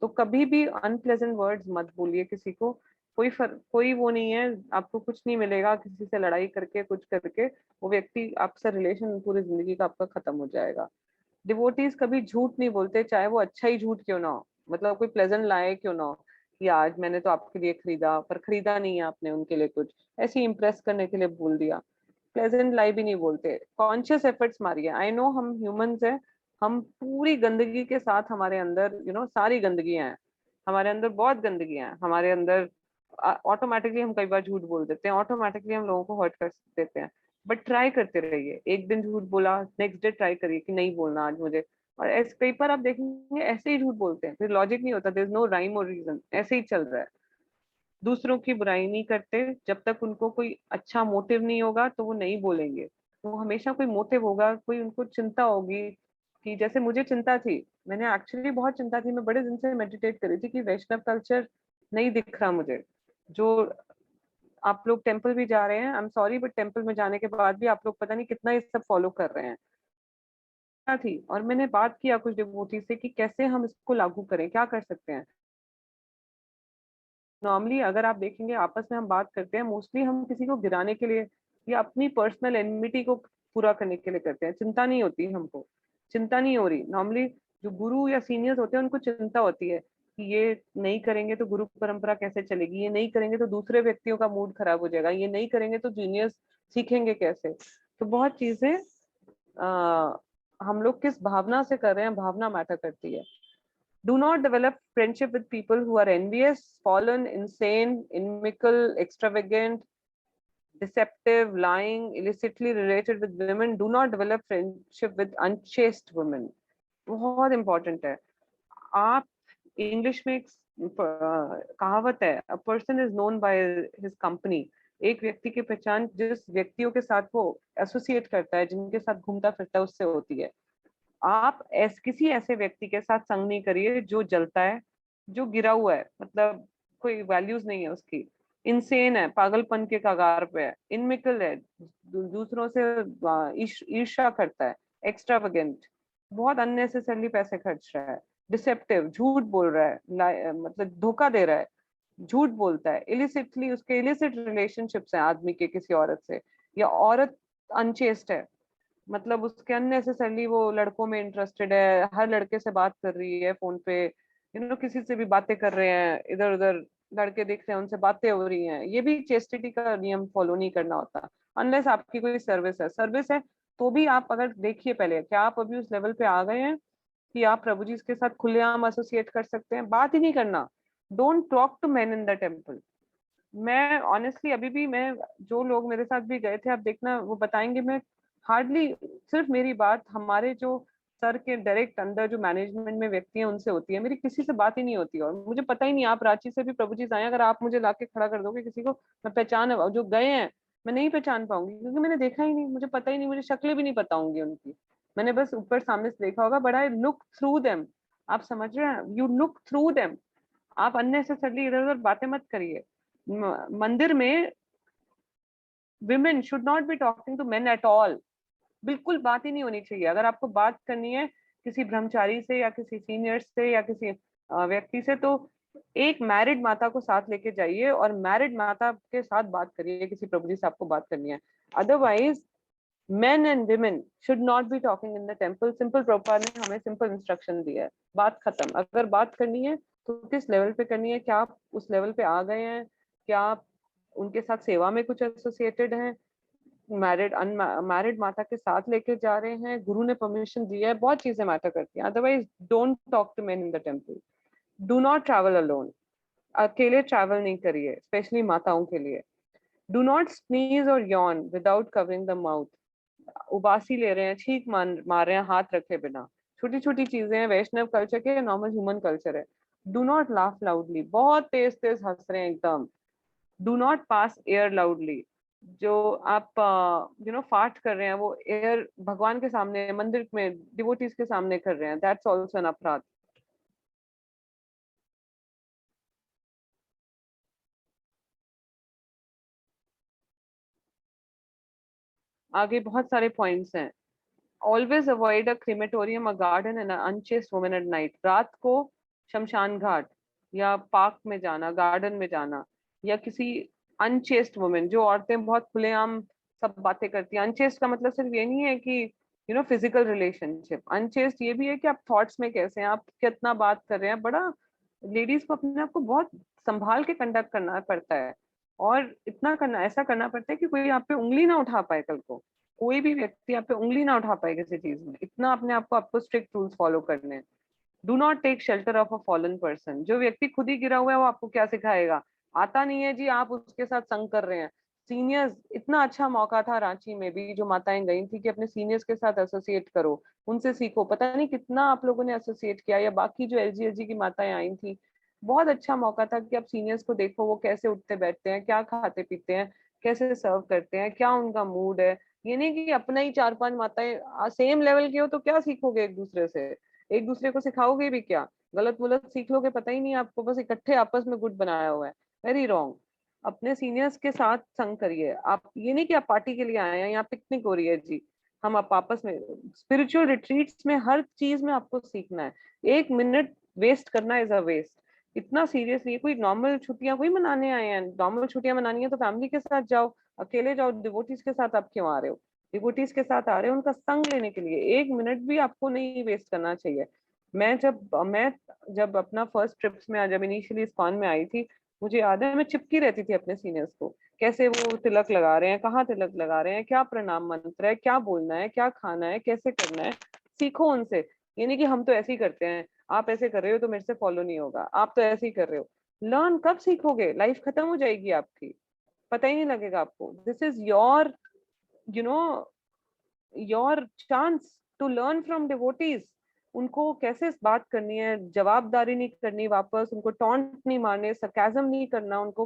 तो कभी भी अनप्लेजेंट वर्ड्स मत बोलिए किसी को। कोई वो नहीं है, आपको कुछ नहीं मिलेगा किसी से लड़ाई करके कुछ करके। वो व्यक्ति आपसे रिलेशन पूरी जिंदगी का आपका खत्म हो जाएगा। डिवोटीज कभी झूठ नहीं बोलते, चाहे वो अच्छा ही झूठ क्यों ना हो, मतलब कोई प्लेजेंट लाए क्यों ना हो, कि आज मैंने तो आपके लिए खरीदा, पर खरीदा नहीं है आपने उनके लिए कुछ, ऐसे ही इम्प्रेस करने के लिए बोल दिया। प्लेजेंट लाई भी नहीं बोलते, कॉन्शियस एफर्ट्स मारिए। आई नो हम ह्यूमंस हैं, हम पूरी गंदगी के साथ हमारे अंदर सारी गंदगियां हैं, हमारे अंदर बहुत गंदगियां हैं हमारे अंदर। ऑटोमेटिकली हम कई बार झूठ बोल देते हैं, ऑटोमेटिकली हम लोगों को हर्ट कर देते हैं। बट ट्राई करते रहिए, एक दिन झूठ बोला, नेक्स्ट डे ट्राई करिए कि नहीं बोलना आज मुझे। और ऐसे कई बार आप देखेंगे ऐसे ही झूठ बोलते हैं, फिर लॉजिक नहीं होता, देयर इज नो राइम और रीजन, ऐसे ही चल रहा है। दूसरों की बुराई नहीं करते, जब तक उनको कोई अच्छा मोटिव नहीं होगा तो वो नहीं बोलेंगे। वो हमेशा कोई मोटिव होगा, कोई उनको चिंता होगी। कि जैसे मुझे चिंता थी, मैंने एक्चुअली बहुत चिंता थी, मैं बड़े दिन से मेडिटेट कर रही थी कि वैष्णव कल्चर नहीं दिख रहा मुझे। जो आप लोग टेम्पल भी जा रहे हैं, I am sorry, but temple में जाने के बाद भी आप लोग पता नहीं कितना ये सब फॉलो कर रहे हैं। थी और मैंने बात किया कुछ डिवोटी से कि कैसे हम इसको लागू करें, क्या कर सकते हैं। नॉर्मली अगर आप देखेंगे आपस में हम बात करते हैं, मोस्टली हम किसी को गिराने के लिए या अपनी पर्सनल एनमिटी को पूरा करने के लिए करते हैं। चिंता नहीं होती हमको, चिंता नहीं हो रही। नॉर्मली जो गुरु या सीनियर्स होते हैं उनको चिंता होती है कि ये नहीं करेंगे तो गुरु परंपरा कैसे चलेगी, ये नहीं करेंगे तो दूसरे व्यक्तियों का मूड खराब हो जाएगा, ये नहीं करेंगे तो जूनियर्स सीखेंगे कैसे। तो बहुत चीजें हम लोग किस भावना से कर रहे हैं, भावना मैटर करती है। Do not develop friendship with people who are envious, fallen, insane, inimical, extravagant, deceptive, lying, illicitly related with women. Do not develop friendship with unchaste women. बहुत important है। आप इंग्लिश में एक कहावत है, a person is known by his company। एक व्यक्ति की पहचान जिस व्यक्तियों के साथ वो एसोसिएट करता है, जिनके साथ घूमता फिरता है, उससे होती है। आप किसी ऐसे व्यक्ति के साथ संग नहीं करिए जो जलता है, जो गिरा हुआ है, मतलब कोई वैल्यूज नहीं है उसकी, इनसेन है, पागलपन के कगार पे है, इनमिकल है, दूसरों से ईर्ष्या करता है, एक्स्ट्रावेगेंट, बहुत अननेसेसरली पैसे खर्च रहा है, डिसेप्टिव, झूठ बोल रहा है, मतलब धोखा दे रहा है, झूठ बोलता है, इलिसिटली, उसके इलिसिट रिलेशनशिप्स हैं आदमी के किसी औरत से, या औरत अनचेस्ट है, मतलब उसके अननेसेसरली वो लड़कों में इंटरेस्टेड है, हर लड़के से बात कर रही है फोन पे, किसी से भी बातें कर रहे हैं, इधर उधर लड़के देख रहे हैं उनसे बातें हो रही हैं। ये भी चेस्टिटी का नियम फॉलो नहीं करना होता। अनलेस आपकी कोई सर्विस है तो भी आप अगर देखिए पहले, क्या आप अभी उस लेवल पे आ गए हैं कि आप प्रभु जी के साथ खुलेआम एसोसिएट कर सकते हैं। बात ही नहीं करना, don't talk to man in the temple. मैं ऑनेस्टली अभी भी, मैं जो लोग मेरे साथ भी गए थे, आप देखना वो बताएंगे, मैं हार्डली, सिर्फ मेरी बात हमारे जो सर के डायरेक्ट अंदर जो मैनेजमेंट में व्यक्ति हैं उनसे होती है, मेरी किसी से बात ही नहीं होती। और मुझे पता ही नहीं, आप रांची से भी प्रभु जी आए, अगर आप मुझे लाके खड़ा कर दोगे किसी को, मैं पहचान, जो गए हैं मैं नहीं पहचान पाऊंगी, क्योंकि मैंने देखा ही नहीं, मुझे पता ही नहीं, मुझे शक्लें भी नहीं पता होंगी उनकी। मैंने बस ऊपर सामने से देखा होगा, but I look through them. आप समझ रहे हैं, यू लुक थ्रू देम। आप अननेसेसरली इधर उधर बातें मत करिए। मंदिर में women should not be talking to men at all. बिल्कुल बात ही नहीं होनी चाहिए। अगर आपको बात करनी है किसी ब्रह्मचारी से या किसी सीनियर से या किसी व्यक्ति से, तो एक मैरिड माता को साथ लेके जाइए और मैरिड माता के साथ बात करिए, किसी प्रभु जी से आपको बात करनी है। Otherwise men and women should not be talking in the temple। Simple Prabhupada ने हमें सिंपल इंस्ट्रक्शन दिया है, बात खत्म। अगर बात करनी है तो किस लेवल पे करनी है, क्या आप उस लेवल पे आ गए हैं, क्या आप उनके साथ सेवा में कुछ एसोसिएटेड हैं, मैरिड अनमैरिड माता के साथ लेके जा रहे हैं, गुरु ने परमिशन दिया है, बहुत चीजें मैटर करती हैं। Otherwise don't talk to men in the temple. Do not travel alone. अकेले ट्रैवल नहीं करिए, स्पेशली माताओं के लिए। डू नॉट स्नीज और yawn without covering the mouth. उबासी ले रहे हैं, छींक मार रहे हैं हाथ रखे बिना, छोटी छोटी चीजें हैं, वैष्णव कल्चर के, नॉर्मल ह्यूमन कल्चर है। Do not laugh loudly. बहुत तेज तेज हंस रहे हैं एकदम, do not pass air loudly, जो आप फाट कर रहे हैं वो एयर भगवान के सामने, मंदिर में डिवोटीज के सामने कर रहे हैं, दैट्स ऑल्सो एन अपराध। आगे बहुत सारे पॉइंट्स हैं। Always avoid a crematorium, a garden and unchaste women at night. रात को शमशान घाट या पार्क में जाना, गार्डन में जाना, या किसी अनचेस्ट वुमेन, जो औरतें बहुत खुलेआम सब बातें करती हैं। अनचेस्ट का मतलब सिर्फ ये नहीं है कि फिजिकल रिलेशनशिप, अनचेस्ट ये भी है कि आप थॉट्स में कैसे हैं, आप कितना बात कर रहे हैं। बड़ा लेडीज को अपने आप को बहुत संभाल के कंडक्ट करना पड़ता है, और इतना करना, ऐसा करना पड़ता है कि कोई आप पे उंगली ना उठा पाए, कल को कोई भी व्यक्ति आप पे उंगली ना उठा पाए किसी चीज में। इतना अपने आप को, आपको स्ट्रिक्ट रूल्स फॉलो करने हैं। Do not take shelter of a fallen person. जो व्यक्ति खुद ही गिरा हुआ है वो आपको क्या सिखाएगा? आता नहीं है जी, आप उसके साथ संग कर रहे हैं। सीनियर्स, इतना अच्छा मौका था रांची में भी, जो माताएं गई थी कि अपने सीनियर्स के साथ एसोसिएट करो, उनसे सीखो। पता नहीं कितना आप लोगों ने एसोसिएट किया, या बाकी जो एलजीएलजी की माताएं आई थी, बहुत अच्छा मौका था कि आप सीनियर्स को देखो, वो कैसे उठते बैठते हैं, क्या खाते पीते हैं, कैसे सर्व करते हैं, क्या उनका मूड है। ये नहीं कि अपना ही 4-5 माताएं सेम लेवल की हो तो क्या सीखोगे एक दूसरे से, एक दूसरे को सिखाओगे भी क्या? गलत वलत सीख लोगे, पता ही नहीं आपको, बस इकट्ठे आपस में गुट बनाया हुआ है। Very wrong. अपने सीनियर्स के साथ संग करिए आप। ये नहीं कि आप पार्टी के लिए आए हैं, यहाँ पिकनिक हो रही है जी, हम आप आपस में। स्पिरिचुअल रिट्रीट्स में हर चीज में आपको सीखना है। 1 मिनट वेस्ट करना इज अ वेस्ट। इतना सीरियस नहीं है। कोई नॉर्मल छुट्टियां कोई मनाने आए हैं? नॉर्मल छुट्टियां मनानी है तो फैमिली के साथ जाओ, अकेले जाओ। डिवोटीज के साथ आप क्यों आ रहे हो? डिवोटीज के साथ आ रहे हो उनका संग लेने के लिए। 1 मिनट भी आपको नहीं वेस्ट करना चाहिए। मैं जब अपना फर्स्ट ट्रिप्स में, जब इनिशियली इस्कॉन में आई थी, मुझे याद है मैं चिपकी रहती थी अपने सीनियर्स को, कैसे वो तिलक लगा रहे हैं, कहाँ तिलक लगा रहे हैं, क्या प्रणाम मंत्र है, क्या बोलना है, क्या खाना है, कैसे करना है। सीखो उनसे। ये नहीं कि हम तो ऐसे ही करते हैं, आप ऐसे कर रहे हो तो मेरे से फॉलो नहीं होगा, आप तो ऐसे ही कर रहे हो। लर्न कब सीखोगे? लाइफ खत्म हो जाएगी आपकी, पता ही नहीं लगेगा आपको। This is your, you know your chance to learn from devotees. उनको कैसे बात करनी है, जवाबदारी नहीं करनी वापस, उनको टॉन्ट नहीं मारने, सरकाजम नहीं करना उनको,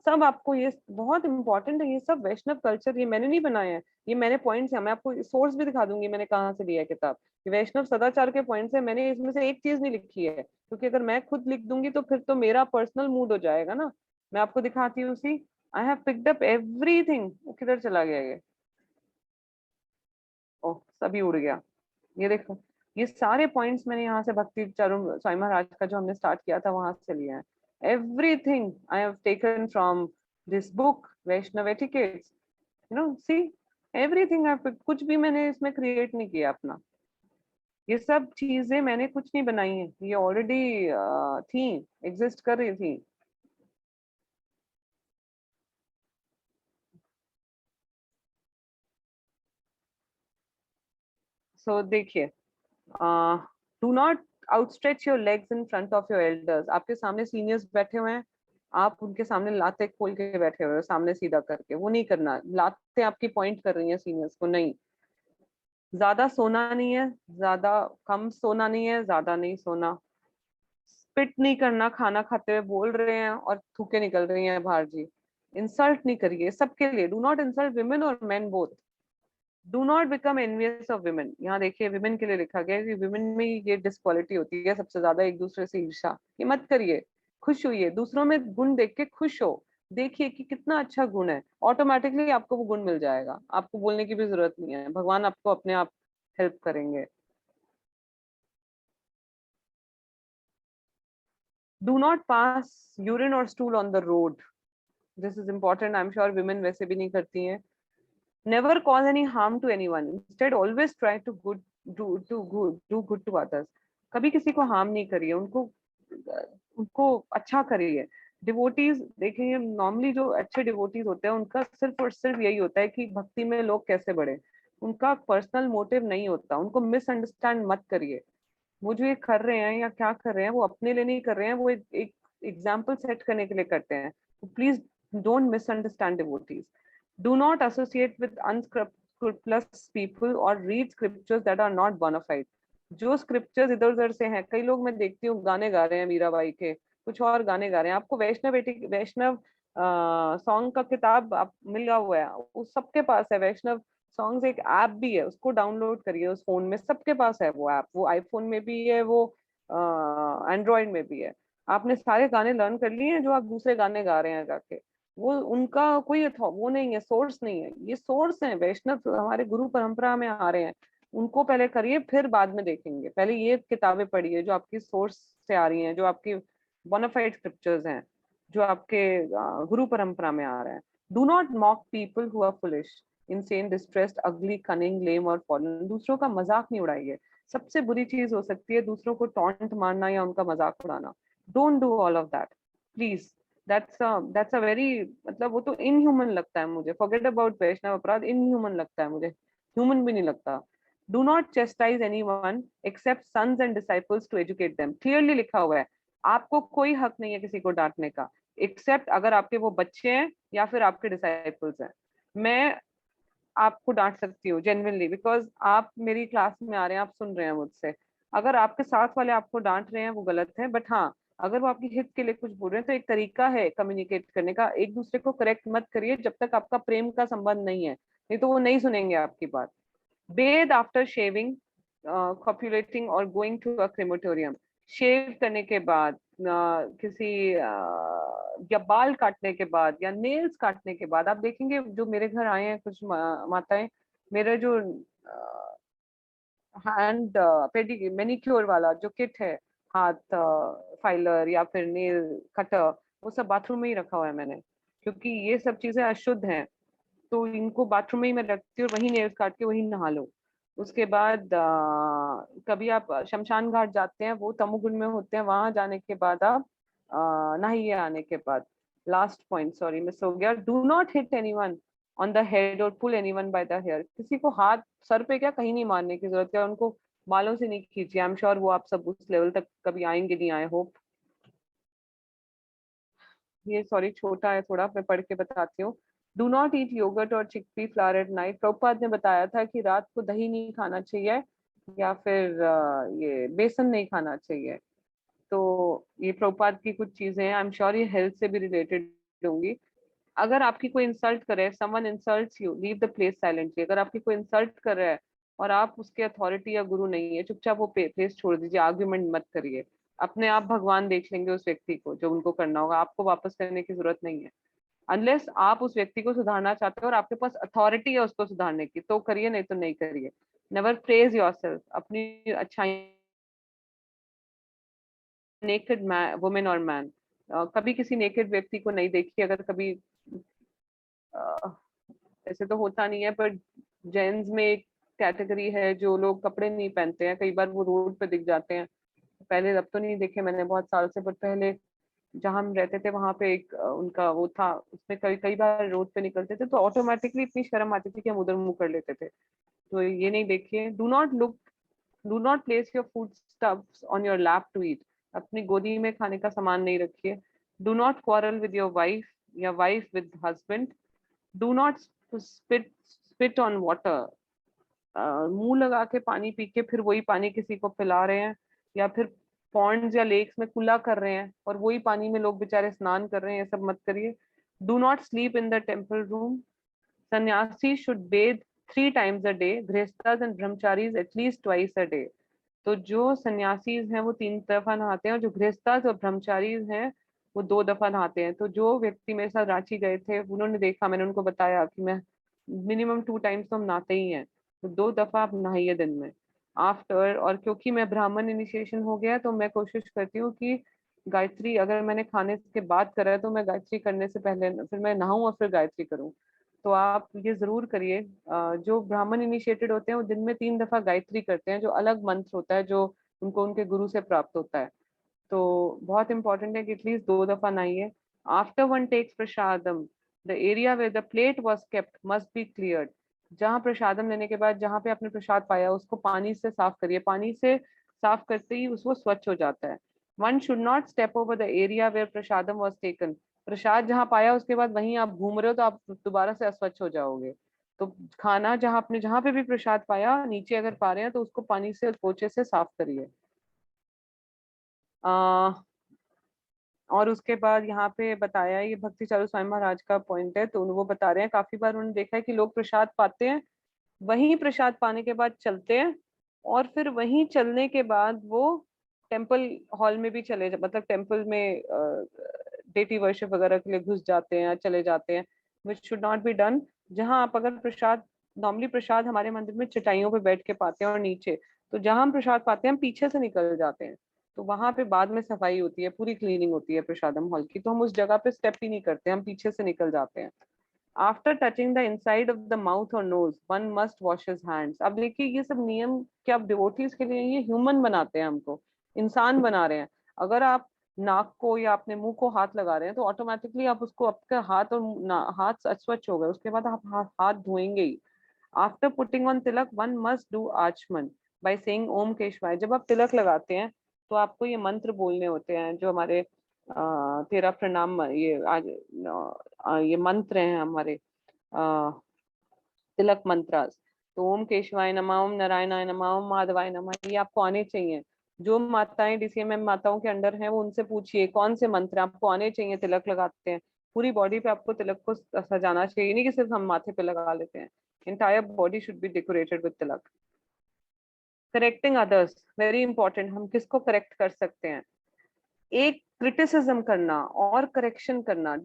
सब आपको। ये बहुत इंपॉर्टेंट है। ये सब वैष्णव कल्चर, ये मैंने नहीं बनाया है, ये मैंने पॉइंट्स है। मैं आपको सोर्स भी दिखा दूंगी मैंने कहाँ से लिया है किताब। ये वैष्णव सदाचार के पॉइंट्स है, मैंने इसमें से एक चीज नहीं लिखी है, क्योंकि अगर मैं खुद लिख दूंगी तो फिर तो मेरा पर्सनल मूड हो जाएगा ना। मैं आपको दिखाती हूँ, see I have picked up everything. वो किधर चला गया ये? ओह, सभी उड़ गया। ये देखो, ये सारे पॉइंट्स मैंने यहाँ से भक्ति चारुण स्वामी महाराज का जो हमने स्टार्ट किया था वहां से लिया है। Everything I have taken from this book Vaishnava etiquettes, see everything. कुछ भी मैंने इसमें क्रिएट नहीं किया अपना। ये सब चीजें मैंने कुछ नहीं बनाई है, ये ऑलरेडी थी, एग्जिस्ट कर रही थी। सो देखिए, do not outstretch your legs in front of your elders. आपके सामने सीनियर्स बैठे हुए हैं, आप उनके सामने लाते खोल के बैठे हुए हो सामने सीधा करके, वो नहीं करना। लाते आपकी पॉइंट कर रही है सीनियर्स को, नहीं। ज्यादा सोना नहीं है, ज्यादा कम सोना नहीं है, ज्यादा नहीं सोना। स्पिट नहीं करना, खाना खाते हुए बोल रहे हैं और थूके निकल रही हैं बाहर जी। इंसल्ट नहीं करिए सबके लिए। डू नॉट इंसल्ट विमेन और main both. Do not become envious of women. यहाँ देखिए विमेन के लिए लिखा गया है कि विमेन में ये डिसक्वालिटी होती है सबसे ज्यादा, एक दूसरे से ईर्ष्या। ये मत करिए। खुश होइए, दूसरों में गुण देख के खुश हो। देखिए कि कितना अच्छा गुण है, ऑटोमेटिकली आपको वो गुण मिल जाएगा, आपको बोलने की भी जरूरत नहीं है, भगवान आपको अपने आप हेल्प करेंगे। डू नॉट पास यूरिन और stool on the road. This is important, I am sure women वैसे भी नहीं करती हैं। Never cause any harm to anyone. Instead, always try to do good to others. कभी किसी को हार्म नहीं करिए, उनको उनको अच्छा करिए। डिवोटीज देखिए, नॉर्मली जो अच्छे डिवोटीज होते हैं उनका सिर्फ और सिर्फ यही होता है कि भक्ति में लोग कैसे बढ़े। उनका पर्सनल मोटिव नहीं होता। उनको मिसअंडरस्टैंड मत करिए। वो जो ये कर रहे हैं या क्या कर रहे हैं, वो अपने लिए नहीं कर रहे हैं, वो एक एग्जाम्पल सेट करने के लिए करते हैं। Please don't misunderstand devotees. Do not associate with unscrupulous people or read scriptures that are not bona fide. जो स्क्रिप्चर्स इधर उधर से हैं, कई लोग मैं देखती हूँ गाने गा रहे हैं मीराबाई के, कुछ और गाने गा रहे हैं। आपको वैष्णव सॉन्ग का किताब आप मिला हुआ है, उस सबके पास है। वैष्णव सॉन्ग्स एक ऐप भी है, उसको डाउनलोड करिए उस फोन में, सबके पास है वो ऐप। वो आईफोन में भी है, वो एंड्रॉयड में भी है। आपने सारे गाने लर्न कर लिए हैं जो आप दूसरे गाने गा रहे हैं जाके। वो उनका कोई वो नहीं है, सोर्स नहीं है, ये सोर्स है। वैष्णव हमारे गुरु परंपरा में आ रहे हैं, उनको पहले करिए, फिर बाद में देखेंगे। पहले ये किताबें पढ़िए जो आपकी सोर्स से आ रही हैं, जो आपकी बोनाफाइड स्क्रिप्चर्स हैं, जो आपके गुरु परंपरा में आ रहा है। Do not mock people who are foolish, insane, distressed, ugly, cunning, lame और फॉलन। दूसरों का मजाक नहीं उड़ाइए। सबसे बुरी चीज हो सकती है दूसरों को टॉन्ट मारना या उनका मजाक उड़ाना। Don't do all of that please. That's a very, मतलब वो तो इनह्यूमन लगता है मुझे। फॉरगेट अबाउट वैष्णव अपराध, इनह्यूमन लगता है मुझे, ह्यूमन भी नहीं लगता। Do not chastise anyone except sons and disciples to educate them. Clearly लिखा हुआ है, आपको कोई हक नहीं है किसी को डांटने का, एक्सेप्ट अगर आपके वो बच्चे हैं या फिर आपके डिसाइपल्स हैं। मैं आपको डांट सकती हूँ जेन्युइनली, बिकॉज आप मेरी क्लास में आ रहे हैं, आप सुन रहे हैं मुझसे। अगर आपके साथ वाले आपको डांट रहे हैं वो गलत है, बट हाँ, अगर वो आपके हित के लिए कुछ बोल रहे हैं तो एक तरीका है कम्युनिकेट करने का। एक दूसरे को करेक्ट मत करिए जब तक आपका प्रेम का संबंध नहीं है, नहीं तो वो नहीं सुनेंगे आपकी बात। bathe after shaving, copulating और going to a crematorium। शेव करने के बाद, किसी या बाल काटने के बाद या नेल्स काटने के बाद, आप देखेंगे जो मेरे घर आए हैं कुछ माताएं, मेरा जो हैंड पेडी मैनिक्योर वाला जो किट है, हाथ फाइलर या फिर नेल कटर, वो सब बाथरूम में ही रखा हुआ है मैंने, क्योंकि ये सब चीजें अशुद्ध हैं। तो इनको बाथरूम में ही मैं रखती हूँ, वही नेल्स काट के वही नहा लो। उसके बाद कभी आप शमशान घाट जाते हैं, वो तमोगुण में होते हैं, वहां जाने के बाद आप नहाइए आने के बाद। लास्ट पॉइंट, सॉरी मिस हो गया, do not hit anyone on the head और पुल एनीवन बाय द हेयर। किसी को हाथ सर पे क्या कहीं नहीं मारने की जरूरत है, उनको बालों से नहीं खींचिए। आई एम श्योर वो आप सब उस लेवल तक कभी आएंगे नहीं, आई होप। ये सॉरी छोटा है थोड़ा, मैं पढ़ के बताती हूँ। डू नॉट ईट योगर्ट और chickpea flower at night. Prabhupada ने बताया था कि रात को दही नहीं खाना चाहिए, या फिर ये बेसन नहीं खाना चाहिए। तो ये प्रभुपाद की कुछ चीजें हैं, आई एम श्योर ये हेल्थ से भी रिलेटेड होंगी। अगर आपकी कोई इंसल्ट करे, someone insults you, leave the place silently. अगर आपकी कोई इंसल्ट कर रहा है और आप उसके अथॉरिटी या गुरु नहीं है, चुपचाप वो प्लेस छोड़ दीजिए, आर्ग्यूमेंट मत करिए। अपने आप भगवान देख लेंगे उस व्यक्ति को, जो उनको करना होगा, आपको वापस करने की जरूरत नहीं है। अनलेस आप उस व्यक्ति को सुधारना चाहते हो और आपके पास अथॉरिटी है उसको सुधारने की, तो करिए, नहीं तो नहीं करिए। नेवर प्रेज योरसेल्फ, अपनी अच्छाई। नेकेड मैन, वुमेन और मैन, कभी किसी नेकेड व्यक्ति को नहीं देखिए। अगर कभी ऐसे तो होता नहीं है, पर जेंट्स में एक कैटेगरी है जो लोग कपड़े नहीं पहनते हैं, कई बार वो रोड पे दिख जाते हैं। पहले अब तो नहीं देखे मैंने बहुत साल से, पर पहले जहां हम रहते थे वहां पे एक उनका वो था, उसमें कई कई बार रोड पे निकलते थे तो ऑटोमेटिकली इतनी शर्म आती थी कि हम उधर मुंह कर लेते थे। तो ये नहीं देखिए। Do not place your food stuffs on your lap to eat. अपनी गोदी में खाने का सामान नहीं रखिए। Do not quarrel with your wife या wife with husband. Do not spit on water. मुंह लगा के पानी पी के फिर वही पानी किसी को पिला रहे हैं, या फिर पॉन्ड्स या लेक्स में कुल्ला कर रहे हैं और वही पानी में लोग बेचारे स्नान कर रहे हैं, ये सब मत करिए। Do not sleep in the temple room. Sannyasi should bathe 3 times a day, grihasthas and brahmacharis at least twice a day. तो जो सन्यासीज हैं वो 3 दफा नहाते हैं, और जो गृहस्थास और ब्रह्मचारीज हैं वो 2 दफा नहाते हैं। तो जो व्यक्ति मेरे साथ रांची गए थे, उन्होंने देखा, मैंने उनको बताया कि मैं मिनिमम 2 times तो हम नहाते ही हैं, तो 2 दफा आप नहाइए दिन में आफ्टर। और क्योंकि मैं ब्राह्मण इनिशिएशन हो गया, तो मैं कोशिश करती हूँ कि गायत्री अगर मैंने खाने के बाद करा है तो मैं गायत्री करने से पहले फिर मैं नहाऊं और फिर गायत्री करूं। तो आप ये जरूर करिए। जो ब्राह्मण इनिशिएटेड होते हैं वो दिन में 3 दफा गायत्री करते हैं, जो अलग मंत्र होता है, जो उनको उनके गुरु से प्राप्त होता है। तो बहुत इंपॉर्टेंट है कि एटलीस्ट 2 दफा नहाइए। After one takes prasadam, the area where the plate was kept must be cleared. जहाँ प्रसादम लेने के बाद जहाँ पे आपने प्रसाद पाया उसको पानी से साफ करिए। पानी से साफ करते ही उसको स्वच्छ हो जाता है। One should not step over the area where prasadam was taken. प्रसाद जहाँ पाया उसके बाद वहीं आप घूम रहे हो तो आप दोबारा से अस्वच्छ हो जाओगे। तो खाना जहाँ आपने जहाँ पे भी प्रसाद पाया, नीचे अगर पा रहे हैं तो उसको पानी से पोछे से साफ करिए। और उसके बाद यहाँ पे बताया, ये भक्ति चारू स्वामी महाराज का पॉइंट है, तो वो बता रहे हैं काफी बार उन्होंने देखा है कि लोग प्रसाद पाते हैं, वहीं प्रसाद पाने के बाद चलते हैं, और फिर वहीं चलने के बाद वो टेम्पल हॉल में भी चले मतलब टेम्पल में डेटी वर्शिप वगैरह के लिए घुस जाते हैं, चले जाते हैं, which should not be done. जहां आप अगर प्रसाद, नॉर्मली प्रसाद हमारे मंदिर में चटाइयों पे बैठ के पाते हैं और नीचे, तो जहां हम प्रसाद पाते हैं हम पीछे से निकल जाते हैं, तो वहां पे बाद में सफाई होती है, पूरी क्लीनिंग होती है प्रसादम हॉल की, तो हम उस जगह पे स्टेप ही नहीं करते, हम पीछे से निकल जाते हैं। After touching the inside of the mouth और nose one must wash his hands. अब देखिए ये सब नियम क्या डिवोटीज के लिए, ये ह्यूमन बनाते हैं हमको, इंसान बना रहे हैं। अगर आप नाक को या अपने मुंह को हाथ लगा रहे हैं तो ऑटोमेटिकली आप उसको, आपका हाथ और हाथ स्वच्छ हो गए, उसके बाद आप हाथ धोएंगे ही। After putting on tilak one must do achaman by saying Om केशवाय। जब आप तिलक लगाते हैं तो आपको ये मंत्र बोलने होते हैं, जो हमारे तेरा प्रणाम, ये आज ये मंत्र हैं हमारे तिलक मंत्रास। तो ओम केशवाय नमः, ओम नारायणाय नमः, ओम माधवाय नमः, ये आपको आने चाहिए। जो माताएं डीसीएमएम माताओं के अंडर हैं वो उनसे पूछिए कौन से मंत्र आपको आने चाहिए, तिलक लगाते हैं पूरी बॉडी पे आपको तिलक को सजाना चाहिए, नहीं कि सिर्फ हम माथे पे लगा लेते हैं। Entire body should be decorated with Tilak. Correcting others, very important, हम किसको करेक्ट कर सकते हैं। एक क्रिटिसिज्म करना और करेक्शन करना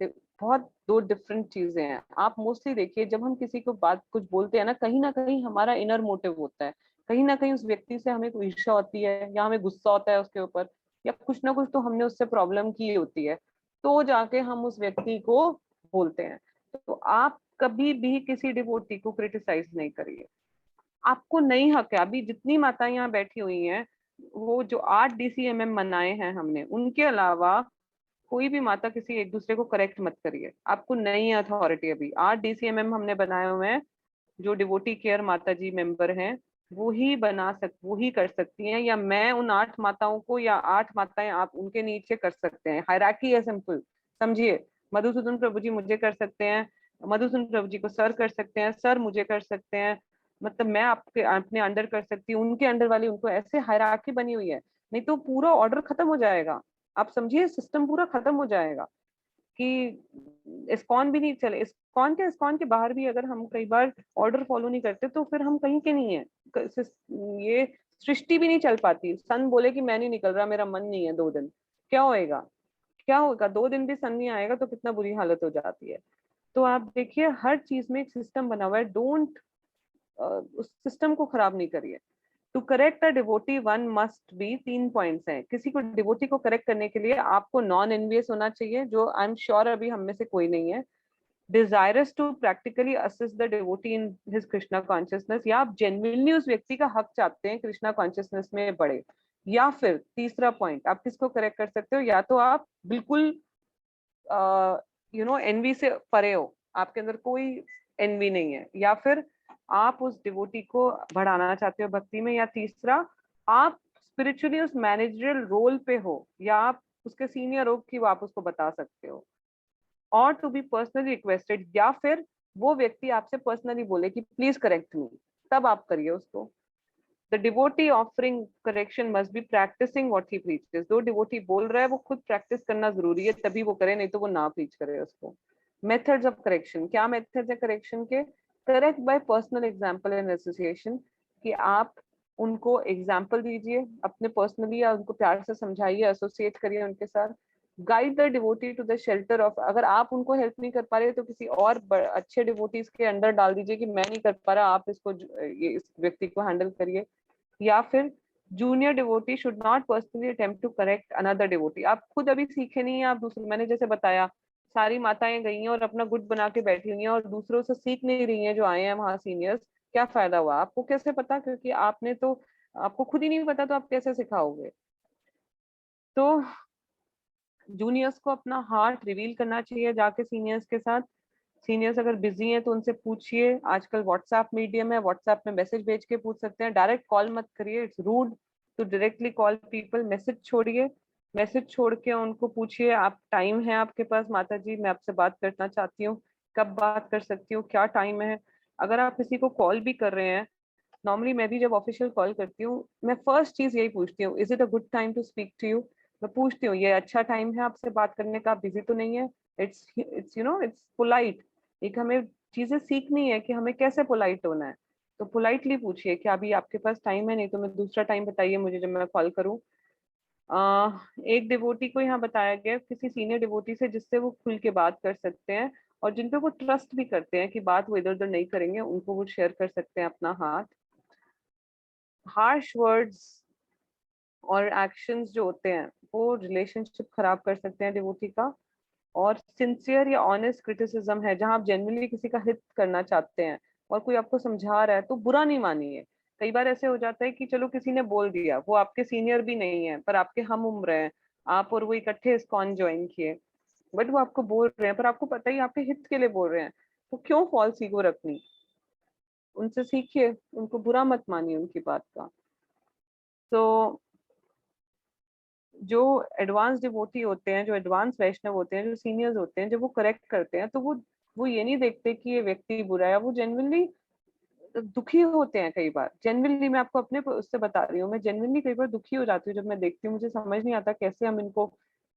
बहुत दो डिफरेंट चीजें हैं। आप मोस्टली देखिए जब हम किसी को बात कुछ बोलते हैं ना कहीं हमारा इनर मोटिव होता है, कहीं ना कहीं उस व्यक्ति से हमें कोई ईर्ष्या होती है या हमें गुस्सा होता है उसके ऊपर, या कुछ ना कुछ तो हमने उससे प्रॉब्लम की होती है, तो जाके हम उस व्यक्ति को बोलते हैं। तो आप कभी भी किसी डिवोटी को क्रिटिसाइज नहीं करिए, आपको नहीं हक है। अभी जितनी माताएं यहाँ बैठी हुई हैं, वो जो 8 डीसीएमएम मनाए हैं हमने, उनके अलावा कोई भी माता किसी एक दूसरे को करेक्ट मत करिए, आपको नहीं अथॉरिटी। अभी 8 डीसीएमएम हमने बनाए हुए हैं, जो डिवोटी केयर माता जी मेंबर हैं वो ही कर सकती हैं, या मैं उन 8 माताओं को, या 8 माताएं आप उनके नीचे कर सकते हैं। हायरार्की है सिंपल, समझिए। मधुसूदन प्रभु जी मुझे कर सकते हैं, मधुसूदन प्रभु जी को सर कर सकते हैं, सर मुझे कर सकते हैं, मतलब मैं आपके अपने अंडर कर सकती हूँ, उनके अंडर वाली उनको, ऐसे हायरार्की बनी हुई है। नहीं तो पूरा ऑर्डर खत्म हो जाएगा, आप समझिए सिस्टम पूरा खत्म हो जाएगा कि इस्कॉन भी नहीं चले। इस्कॉन के बाहर भी अगर हम कई बार ऑर्डर फॉलो नहीं करते तो फिर हम कहीं के नहीं है, ये सृष्टि भी नहीं चल पाती। सन बोले कि मैं नहीं निकल रहा, मेरा मन नहीं है 2 दिन, क्या होएगा, क्या होगा? 2 दिन भी सन नहीं आएगा तो कितना बुरी हालत हो जाती है। तो आप देखिए हर चीज में एक सिस्टम बना हुआ है, डोंट उस सिस्टम को खराब नहीं करिए। To correct a devotee one must be, 3 points हैं। किसी को डिवोटी को करेक्ट करने के लिए आपको नॉन एनवियस होना चाहिए, जो आई एम श्योर अभी हम में से कोई नहीं है। Desirous to practically assist the devotee in his Krishna consciousness, या आप जेन्युइनली उस व्यक्ति का हक चाहते हैं कृष्णा कॉन्शियसनेस में बढ़े। या फिर तीसरा पॉइंट, आप किसको करेक्ट कर सकते हो, या तो आप बिल्कुल एनवी से परे हो, आपके अंदर कोई एनवी नहीं है, या फिर आप उस डिवोटी को बढ़ाना चाहते हो भक्ति में, या तीसरा आप स्पिरिचुअली उस मैनेजरियल रोल पे हो, या आप उसके सीनियर हो कि वो आप उसको बता सकते हो। और टू बी पर्सनली रिक्वेस्टेड, या फिर वो व्यक्ति आपसे पर्सनली बोले कि प्लीज करेक्ट मी, तब आप करिए उसको। The devotee offering correction must be practicing what he preaches. जो डिवोटी बोल रहा है वो खुद प्रैक्टिस करना जरूरी है, तभी वो करे, नहीं तो वो ना प्रीच करे उसको। मेथड्स ऑफ करेक्शन, क्या मेथड्स है करेक्शन के? Correct by personal example and association, कि आप उनको एग्जाम्पल दीजिए अपने पर्सनली, या उनको प्यार से समझाइए, एसोसिएट करिए उनके साथ। Guide the devotee to the shelter of, अगर आप उनको हेल्प नहीं कर पा रहे तो किसी और अच्छे डिवोटीज के अंडर डाल दीजिए कि मैं नहीं कर पा रहा, आप इसको, ये इस व्यक्ति को हैंडल करिए। या फिर junior devotee should not personally attempt to correct another devotee. आप खुद अभी सीखे नहीं है, आप दूसरे, मैंने जैसे बताया सारी माताएं गई हैं और अपना गुट बना के बैठी हुई हैं और दूसरों से सीख नहीं रही हैं जो आए हैं वहां सीनियर्स, क्या फायदा हुआ? आपको कैसे पता? क्योंकि आपने तो, आपको खुद ही नहीं पता तो आप कैसे सिखाओगे? तो जूनियर्स को अपना हार्ट रिवील करना चाहिए जाके सीनियर्स के साथ। सीनियर्स अगर बिजी हैं तो उनसे पूछिए, आजकल व्हाट्सएप मीडियम है, व्हाट्सएप में मैसेज भेज के पूछ सकते हैं, डायरेक्ट कॉल मत करिए, it's rude to directly call people. Message छोड़िए, मैसेज छोड़ के उनको पूछिए, आप टाइम है आपके पास माता जी, मैं आपसे बात करना चाहती हूँ, कब बात कर सकती हूँ, क्या टाइम है? अगर आप किसी को कॉल भी कर रहे हैं, नॉर्मली मैं भी जब ऑफिशियल कॉल करती हूँ, मैं फर्स्ट चीज यही पूछती हूँ, is it a good time to speak to you? मैं पूछती हूँ ये अच्छा टाइम है आपसे बात करने का, बिजी तो नहीं है? It's it's polite. एक हमें चीजें सीखनी है कि हमें कैसे पोलाइट होना है। तो पोलाइटली पूछिए कि अभी आपके पास टाइम है, नहीं तो मैं दूसरा टाइम बताइए मुझे जब मैं कॉल करूँ। एक डिवोटी को यहाँ बताया गया किसी सीनियर डिवोटी से जिससे वो खुल के बात कर सकते हैं और जिन पे वो ट्रस्ट भी करते हैं कि बात वो इधर उधर नहीं करेंगे, उनको वो शेयर कर सकते हैं अपना हाथ। हार्श वर्ड्स और एक्शंस जो होते हैं वो रिलेशनशिप खराब कर सकते हैं डिवोटी का। और सिंसियर या ऑनेस्ट क्रिटिसिज्म है जहां आप जेन्युइनली किसी का हित करना चाहते हैं और कोई आपको समझा रहा है तो बुरा नहीं मानिए। कई बार ऐसे हो जाता है कि चलो किसी ने बोल दिया, वो आपके सीनियर भी नहीं है पर आपके हम उम्र हैं, आप और वो इकट्ठे इस्कॉन ज्वाइन किए, बट वो आपको बोल रहे हैं पर आपको पता ही आपके हित के लिए बोल रहे हैं, तो क्यों फॉल्स ईगो रखनी? उनसे सीखिए, उनको बुरा मत मानिए उनकी बात का। तो जो एडवांस डिवोटी होते हैं, जो एडवांस वैष्णव होते हैं, जो सीनियर्स होते हैं, जब वो करेक्ट करते हैं तो वो ये नहीं देखते कि ये व्यक्ति बुरा है, वो जेन्युइनली दुखी होते हैं। कई बार जेन्युइनली, मैं आपको अपने उससे बता रही हूँ, मैं जेन्युइनली कई बार दुखी हो जाती हूँ जब मैं देखती हूँ, मुझे समझ नहीं आता कैसे हम इनको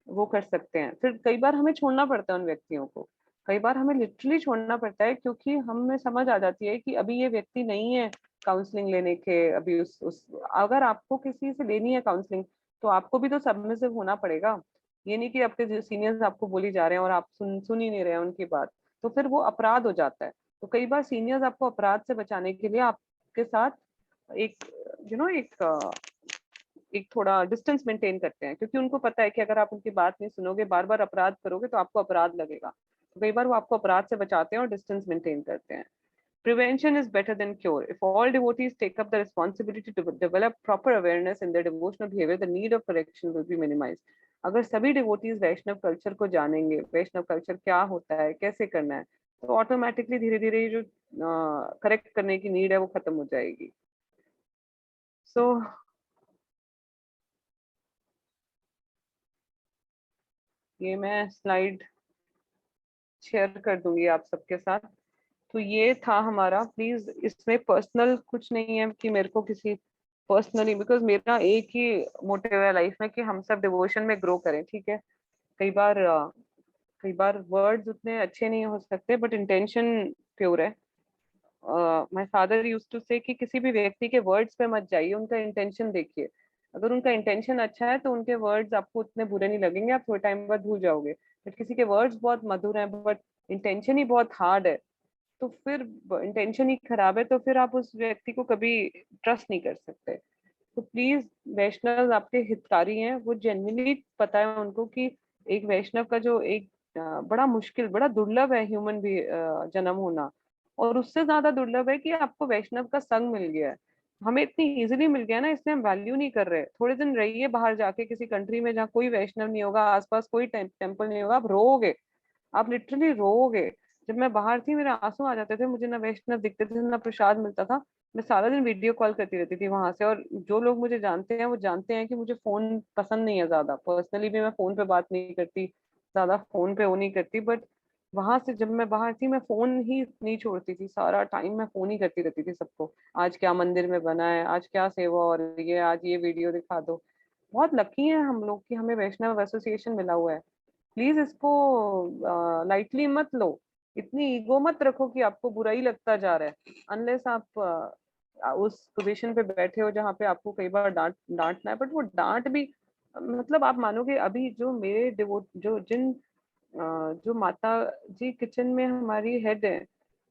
वो कर सकते हैं। फिर कई बार हमें छोड़ना पड़ता है उन व्यक्तियों को, कई बार हमें लिटरली छोड़ना पड़ता है क्योंकि हमें समझ आ जाती है कि अभी ये व्यक्ति नहीं है काउंसलिंग लेने के। अभी उस अगर आपको किसी से लेनी है काउंसलिंग तो आपको भी तो सबमिसिव होना पड़ेगा। ये नहीं कि आपके सीनियर्स आपको बोली जा रहे हैं और आप सुन ही नहीं रहे हैं उनकी बात, तो फिर वो अपराध हो जाता है। तो कई बार सीनियर्स आपको अपराध से बचाने के लिए आपके साथ एक एक थोड़ा डिस्टेंस मेंटेन करते हैं, क्योंकि उनको पता है कि अगर आप उनकी बात नहीं सुनोगे, बार बार अपराध करोगे तो आपको अपराध लगेगा। तो कई बार वो आपको अपराध से बचाते हैं और डिस्टेंस मेंटेन करते हैं। Prevention is better than cure. If all devotees take up the responsibility to develop proper awareness in their devotional behavior, the need of correction will be minimized. अगर सभी डिवोटीज वैष्णव कल्चर को जानेंगे, वैष्णव कल्चर क्या होता है, कैसे करना है, तो ऑटोमेटिकली धीरे धीरे जो करेक्ट करने की नीड है वो खत्म हो जाएगी। सो ये मैं स्लाइड शेयर कर दूंगी आप सबके साथ। तो ये था हमारा, प्लीज इसमें पर्सनल कुछ नहीं है कि मेरे को किसी पर्सनली, बिकॉज मेरा एक ही मोटिव है लाइफ में कि हम सब डिवोशन में ग्रो करें, ठीक है। कई बार कई बार वर्ड्स उतने अच्छे नहीं हो सकते बट इंटेंशन प्योर है। माय फादर यूज्ड टू से कि किसी भी व्यक्ति के वर्ड्स पे मत जाइए, उनका इंटेंशन देखिए। अगर उनका इंटेंशन अच्छा है तो उनके वर्ड्स आपको उतने बुरे नहीं लगेंगे, आप थोड़े टाइम बाद भूल जाओगे। बट किसी के वर्ड्स बहुत मधुर हैं बट इंटेंशन ही बहुत हार्ड है, तो फिर इंटेंशन ही खराब है, तो फिर आप उस व्यक्ति को कभी ट्रस्ट नहीं कर सकते। तो प्लीज, वैष्णव आपके हितकारी हैं, वो जेन्युइनली पता है उनको कि एक वैष्णव का जो एक बड़ा मुश्किल, बड़ा दुर्लभ है ह्यूमन भी जन्म होना। और उससे ज्यादा दुर्लभ है कि आपको वैष्णव का संग मिल गया है। हमें इतनी इजीली मिल गया ना, इसलिए हम वैल्यू नहीं कर रहे। थोड़े दिन रहिए बाहर जाके किसी कंट्री में जहाँ कोई वैष्णव नहीं होगा, आसपास कोई टेम्पल नहीं होगा, आप रोओगे, आप लिटरली रोओगे। जब मैं बाहर थी मेरे आंसू आ जाते थे, मुझे ना वैष्णव दिखते थे ना प्रसाद मिलता था। मैं सारा दिन वीडियो कॉल करती रहती थी वहां से, और जो लोग मुझे जानते हैं वो जानते हैं कि मुझे फोन पसंद नहीं है ज्यादा। पर्सनली भी मैं फोन पे बात नहीं करती ज्यादा, फोन पे वो नहीं करती, बट वहां से जब मैं बाहर थी मैं फोन ही नहीं छोड़ती थी, सारा टाइम मैं फोन ही करती रहती थी सबको। आज क्या मंदिर में बना है, आज क्या सेवा हो रही है, आज ये वीडियो दिखा दो। बहुत लकी है हम लोग कि हमें वैष्णव एसोसिएशन मिला हुआ है। प्लीज इसको लाइटली मत लो, इतनी ईगो मत रखो कि आपको बुरा ही लगता जा रहा है। अनलेस आप उस पोजीशन पे बैठे हो जहाँ पे आपको कई बार डांटना है, बट वो डांट भी मतलब आप मानोगे अभी जो मेरे डिवोट जो जिन जो माता जी किचन में हमारी हेड है,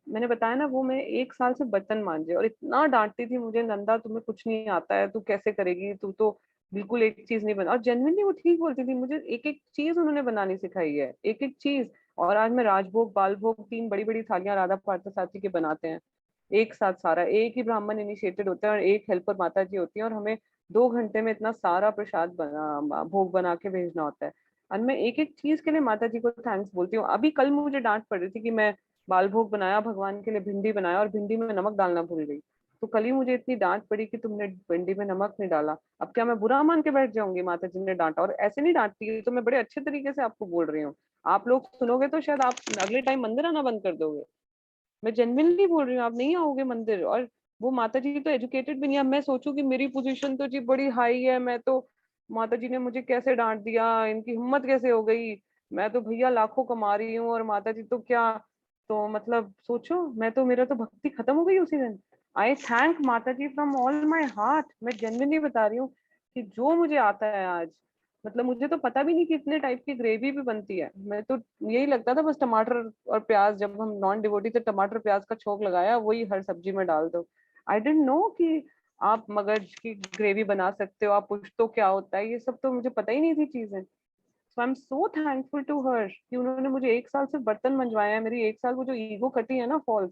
मैंने बताया ना, वो मैं 1 साल से बर्तन मांजे और इतना डांटती थी मुझे, नंदा तुम्हें कुछ नहीं आता है, तू कैसे करेगी, तू तो बिल्कुल एक चीज नहीं बना। और जेन्युइनली वो ठीक बोलती थी, मुझे एक एक चीज उन्होंने बनानी सिखाई है, एक एक चीज। और आज मैं राजभोग बाल भोग 3 बड़ी बड़ी थालियां राधा पार्थ साथी के बनाते हैं एक साथ, सारा एक ही ब्राह्मण इनिशिएटेड होता है और एक हेल्पर माता जी होती है, और हमें 2 घंटे में इतना सारा प्रसाद भोग बना के भेजना होता है। और मैं एक एक चीज के लिए माता जी को थैंक्स बोलती हूँ। अभी कल मुझे डांट पड़ रही थी कि मैं बाल भोग बनाया भगवान के लिए, भिंडी बनाया और भिंडी में नमक डालना भूल गई। तो कल ही मुझे इतनी डांट पड़ी कि तुमने भिंडी में नमक नहीं डाला। अब क्या मैं बुरा मान के बैठ जाऊंगी? माता जी ने डांटा, और ऐसे नहीं डांटती तो मैं बड़े अच्छे तरीके से आपको बोल रही हूँ। आप लोग सुनोगे तो शायद आप अगले टाइम मंदिर आना बंद कर दोगे। मैं जेन्युइनली बोल रही हूँ, आप नहीं आओगे मंदिर। और वो माता जी तो एजुकेटेड भी नहीं है। अब मैं सोचूं कि मेरी पोजीशन तो जी बड़ी हाई है, मैं तो माता जी ने मुझे कैसे डांट दिया, इनकी हिम्मत कैसे हो गई, मैं तो भैया लाखों कमा रही हूँ और माता जी तो क्या। तो मतलब सोचो, मैं तो, मेरा तो भक्ति खत्म हो गई उसी दिन। आई थैंक माता जी फ्रॉम ऑल माई हार्ट, मैं जेन्युइनली बता रही हूँ कि जो मुझे आता है आज, मतलब मुझे तो पता भी नहीं कि इतने टाइप की ग्रेवी भी बनती है। मैं तो यही लगता था बस टमाटर और प्याज, जब हम नॉन डिवोटी थे टमाटर प्याज का छोंक लगाया वही हर सब्जी में डाल दो। आई डेंट नो कि आप मगज की ग्रेवी बना सकते हो, आप पुश्तो क्या होता है, ये सब तो मुझे पता ही नहीं थी चीजें। So I am so thankful to her कि उन्होंने मुझे 1 साल से बर्तन मंजवाया है। मेरी 1 साल वो जो ईगो कटी है ना फॉल्स,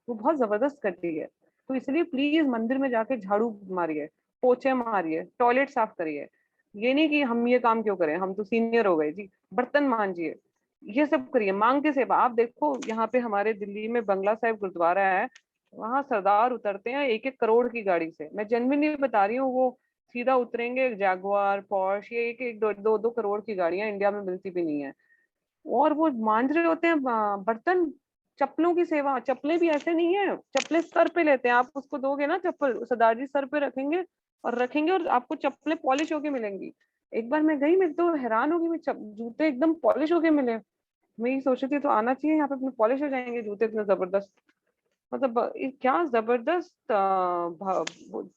वो बहुत जबरदस्त कटी है। तो इसलिए प्लीज मंदिर में जाके झाड़ू मारिए, पोछे मारिए, टॉयलेट साफ करिए। ये नहीं कि हम ये काम क्यों करें, हम तो सीनियर हो गए जी, बर्तन मांजिए, ये सब करिए, मांग के सेवा। आप देखो यहाँ पे हमारे दिल्ली में बंगला साहिब गुरुद्वारा है, वहां सरदार उतरते हैं 1-1 करोड़ की गाड़ी से, मैं जेन्युइनली बता रही हूँ। वो सीधा उतरेंगे जैगुआर पॉर्श, ये एक एक 2-2 करोड़ की गाड़ियां इंडिया में मिलती भी नहीं है, और वो मांज रहे होते हैं बर्तन। चप्पलों की सेवा, चप्पलें भी ऐसे नहीं है, चप्पलें सर पे लेते हैं, आप उसको दोगे ना चप्पल, सरदार जी सर पे रखेंगे और आपको चप्पलें पॉलिश होके मिलेंगी। एक बार मैं गई, मैं तो हैरान हो गई, मैं जूते एकदम पॉलिश होके मिले। मैं ये सोच रही थी तो आना चाहिए यहाँ पे, अपने पॉलिश हो जाएंगे जूते इतने जबरदस्त। मतलब ये क्या जबरदस्त,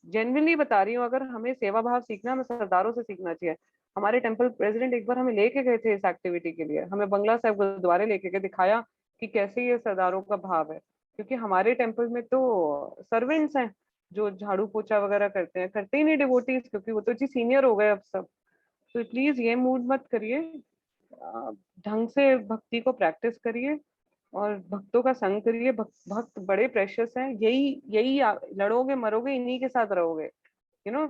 जेन्युइनली बता रही हूँ, अगर हमें सेवा भाव सीखना है, हमें सरदारों से सीखना चाहिए। हमारे टेम्पल प्रेसिडेंट एक बार हमें लेके गए थे इस एक्टिविटी के लिए, हमें बंगला साहिब गुरुद्वारे लेके गए, दिखाया कि कैसे ये सरदारों का भाव है। क्योंकि हमारे टेम्पल में तो सर्वेंट्स हैं जो झाड़ू पोछा वगैरह करते हैं, करते ही नहीं डिवोटीज, क्योंकि वो तो जी सीनियर हो गए अब सब। तो प्लीज ये मूड मत करिए, ढंग से भक्ति को प्रैक्टिस करिए और भक्तों का संग करिए। भक्त बड़े प्रेशियस हैं, यही यही लड़ोगे मरोगे इन्हीं के साथ रहोगे, यू नो।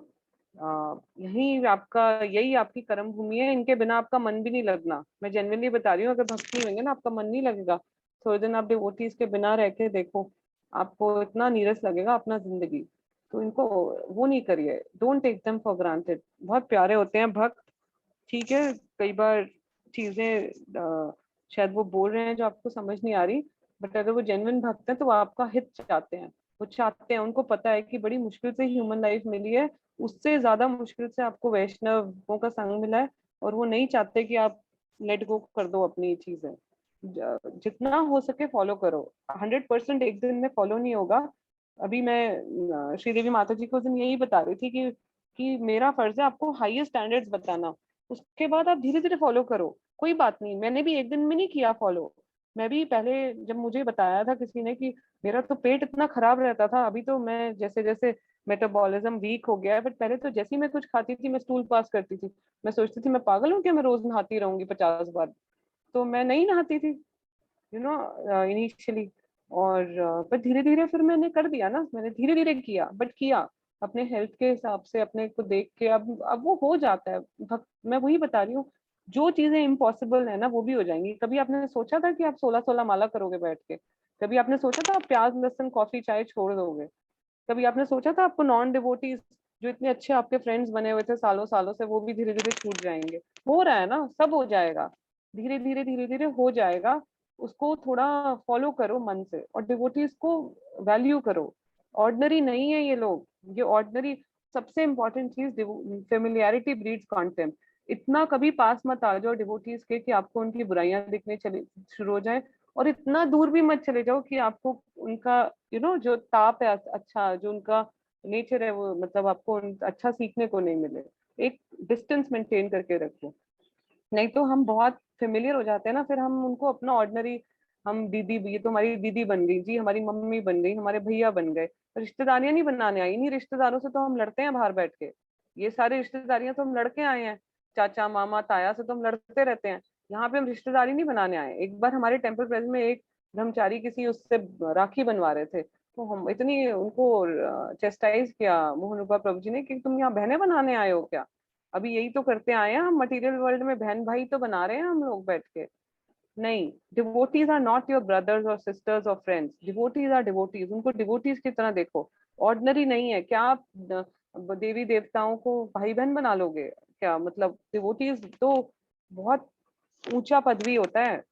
यही आपका, यही आपकी कर्म भूमि है, इनके बिना आपका मन भी नहीं लगना। मैं जेन्युइनली बता रही हूँ, अगर भक्त नहीं होंगे ना आपका मन नहीं लगेगा। थोड़े दिन आप डिवोटीज के बिना रह के देखो, आपको इतना नीरस लगेगा अपना जिंदगी। तो इनको वो नहीं करिए, don't take them for granted. बहुत प्यारे होते हैं भक्त, ठीक है, कई बार चीजें शायद वो बोल रहे हैं जो आपको समझ नहीं आ रही, बट अगर वो जेन्युइन भक्त हैं तो वो आपका हित चाहते हैं। वो चाहते हैं, उनको पता है कि बड़ी मुश्किल से ह्यूमन लाइफ मिली है, उससे ज्यादा मुश्किल से आपको वैष्णवों का संग मिला है, और वो नहीं चाहते कि आप लेट गो कर दो अपनी चीजें। जितना हो सके फॉलो करो। 100% एक दिन में फॉलो नहीं होगा। अभी मैं श्रीदेवी माता जी को उस दिन यही बता रही थी कि मेरा फर्ज है आपको हाईएस्ट स्टैंडर्ड्स बताना, उसके बाद आप धीरे धीरे फॉलो करो। कोई बात नहीं, मैंने भी एक दिन में नहीं किया फॉलो। मैं भी पहले, जब मुझे बताया था किसी ने कि मेरा तो पेट इतना खराब रहता था, अभी तो मैं जैसे जैसे मेटाबॉलिज्म वीक हो गया है, बट पहले तो जैसे ही मैं कुछ खाती थी मैं स्टूल पास करती थी। मैं सोचती थी मैं पागल हूँ क्या, मैं रोज नहाती रहूंगी 50 बार। तो मैं नहीं नहाती थी, यू नो, इनिशियली। और पर धीरे धीरे फिर मैंने कर दिया ना, मैंने धीरे धीरे किया, बट किया अपने हेल्थ के हिसाब से, अपने को देख के। अब वो हो जाता है। मैं वही बता रही हूँ, जो चीजें इम्पॉसिबल है ना वो भी हो जाएंगी। कभी आपने सोचा था कि आप 16-16 माला करोगे बैठ के? कभी आपने सोचा था आप प्याज लहसुन कॉफी चाय छोड़ दोगे? कभी आपने सोचा था आपको नॉन डिवोटीज जो इतने अच्छे आपके फ्रेंड्स बने हुए थे सालों सालों से, वो भी धीरे धीरे छूट जाएंगे? हो रहा है ना, सब हो जाएगा, धीरे धीरे हो जाएगा। उसको थोड़ा फॉलो करो मन से, और डिवोटीज को वैल्यू करो। ऑर्डिनरी नहीं है ये लोग, ये ऑर्डिनरी। सबसे इंपॉर्टेंट चीज, फेमिलियरिटी ब्रीड्स कॉन्टेम्प्ट। इतना कभी पास मत आ जाओ डिवोटीज के कि आपको उनकी बुराइयां दिखने चली शुरू हो जाए, और इतना दूर भी मत चले जाओ कि आपको उनका जो ताप है, अच्छा जो उनका नेचर है वो, मतलब आपको अच्छा सीखने को नहीं मिले। एक डिस्टेंस मेंटेन करके रखो, नहीं तो हम बहुत फेमिलियर हो जाते हैं ना, फिर हम उनको अपना ऑर्डिनरी, हम दीदी, ये तो हमारी दीदी बन गई जी, हमारी मम्मी बन गई, हमारे भैया बन गए। रिश्तेदारियां नहीं बनाने आई, इन्हीं रिश्तेदारों से तो हम लड़ते हैं बाहर बैठ के। ये सारी रिश्तेदारियां तो हम लड़के आए हैं, चाचा मामा ताया से तो हम लड़ते रहते हैं। यहाँ पे हम रिश्तेदारी नहीं बनाने आए। एक बार हमारे टेम्पल प्रेस में एक ब्रह्मचारी किसी उससे राखी बनवा रहे थे, तो हम इतनी उनको चेस्टाइज किया मोहन प्रभु जी ने कि तुम यहाँ बहनें बनाने आए हो क्या? अभी यही तो करते आए हैं हम मटेरियल वर्ल्ड में, बहन भाई तो बना रहे हैं हम लोग बैठ के। नहीं, devotees are not your brothers और सिस्टर्स और फ्रेंड्स। डिवोटीज आर डिवोटीज, उनको डिवोटीज की तरह देखो। ऑर्डिनरी नहीं है। क्या आप देवी देवताओं को भाई बहन बना लोगे क्या? मतलब डिवोटीज तो बहुत ऊंचा पदवी होता है।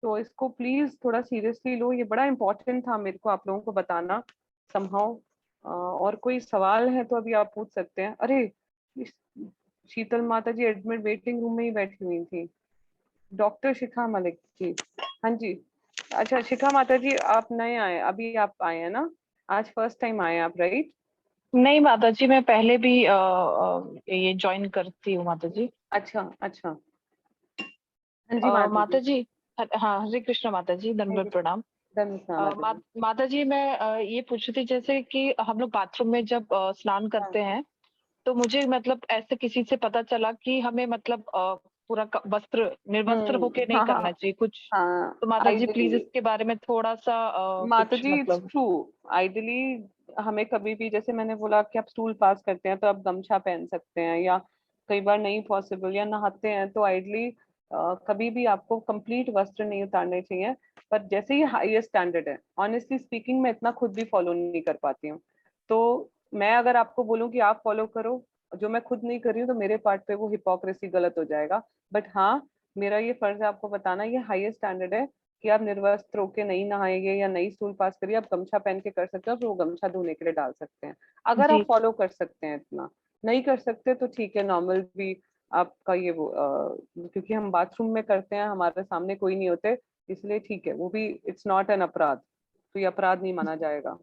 तो इसको प्लीज थोड़ा सीरियसली लो, ये बड़ा इंपॉर्टेंट था मेरे को आप लोगों को बताना समहाउ। और कोई सवाल है तो अभी आप पूछ सकते हैं। अरे शीतल माता जी एडमिट वेटिंग रूम में ही बैठी हुई थी। डॉक्टर शिखा मलिक जी, हाँ जी। अच्छा शिखा माता जी आप नए आए, अभी आप आए हैं ना, आज फर्स्ट टाइम आए आप, राइट? नहीं माता जी, मैं पहले भी ये ज्वाइन करती हूँ माता जी। अच्छा अच्छा, हाँ जी माता माता जी। जी, हाँ हरे कृष्ण माता जी, दंडवत प्रणाम। धन्यवाद माता जी। माता जी मैं ये पूछ रही थी, जैसे कि हम लोग बाथरूम में जब स्नान करते हैं, तो मुझे मतलब ऐसे किसी से पता चला कि हमें मतलब पूरा वस्त्र निर्वस्त्र होके नहीं हाँ हाँ करना चाहिए कुछ। हाँ, तो माता जी प्लीज आइडियली इसके बारे में थोड़ा सा माता कुछ जी इट्स मतलब। ट्रू। आइडियली हमें कभी भी, जैसे मैंने बोला कि आप स्टूल पास करते हैं तो आप गमछा पहन सकते हैं, या कई बार नहीं पॉसिबल या नहाते हैं तो आइडियली कभी भी आपको कंप्लीट वस्त्र नहीं उतारने चाहिए। पर जैसे ये हाईएस्ट स्टैंडर्ड है, ऑनेस्टली स्पीकिंग मैं इतना खुद भी फॉलो नहीं कर पाती हूँ। तो मैं अगर आपको बोलूँ कि आप फॉलो करो जो मैं खुद नहीं कर रही हूँ, तो मेरे पार्ट पे वो हिपोक्रेसी गलत हो जाएगा। बट हाँ, मेरा ये फर्ज है आपको बताना, ये हाईएस्ट स्टैंडर्ड है कि आप निर्वस्त्र होके नहीं नहाएंगे या नहीं स्टूल पास करिए, आप गमछा पहन के कर सकते हो, फिर वो गमछा धोने के लिए डाल सकते हैं, अगर जी आप फॉलो कर सकते हैं इतना। नहीं कर सकते तो ठीक है, नॉर्मल भी आपका ये वो क्योंकि हम बाथरूम में करते हैं, हमारे सामने कोई नहीं होते, इसलिए ठीक है, वो भी इट्स नॉट एन अपराध, तो ये अपराध नहीं माना जाएगा।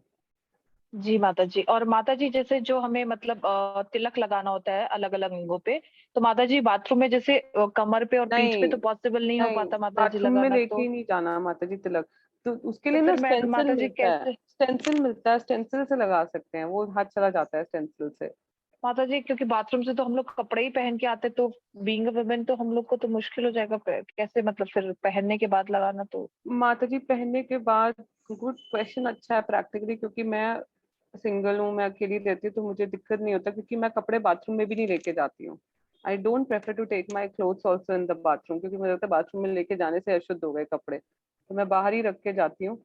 जी माता जी। और माता जी जैसे जो हमें मतलब तिलक लगाना होता है अलग अलग अंगों पे, तो माता जी बाथरूम में जैसे कमर पे और पीठ पे नहीं तो पॉसिबल नहीं हो नहीं, पाता माता जी बाथरूम में लगाना, लेके तो ही नहीं जाना माता जी तिलक। तो उसके तो लिए ना फिर मैं स्टेंसिल माता जी मिलता है, कैसे। स्टेंसिल मिलता है, स्टेंसिल से लगा सकते हैं, वो हाथ चला जाता है स्टेंसिल से। माता जी क्योंकि बाथरूम से तो हम लोग कपड़े ही पहन के आते, तो बीइंग अ वुमेन तो हम लोग को तो मुश्किल हो जाएगा, कैसे मतलब फिर पहनने के बाद लगाना तो। माता जी पहनने के बाद, गुड क्वेश्चन, अच्छा है प्रैक्टिकली, क्योंकि मैं सिंगल हूँ, मैं अकेली रहती हूँ, तो मुझे दिक्कत नहीं होता, क्योंकि मैं कपड़े बाथरूम में भी नहीं लेके जाती हूँ। I don't prefer to take my clothes also in the bathroom, क्योंकि मुझे लगता है बाथरूम में लेके जाने से अशुद्ध हो गए कपड़े, तो मैं बाहर ही रख के जाती हूँ।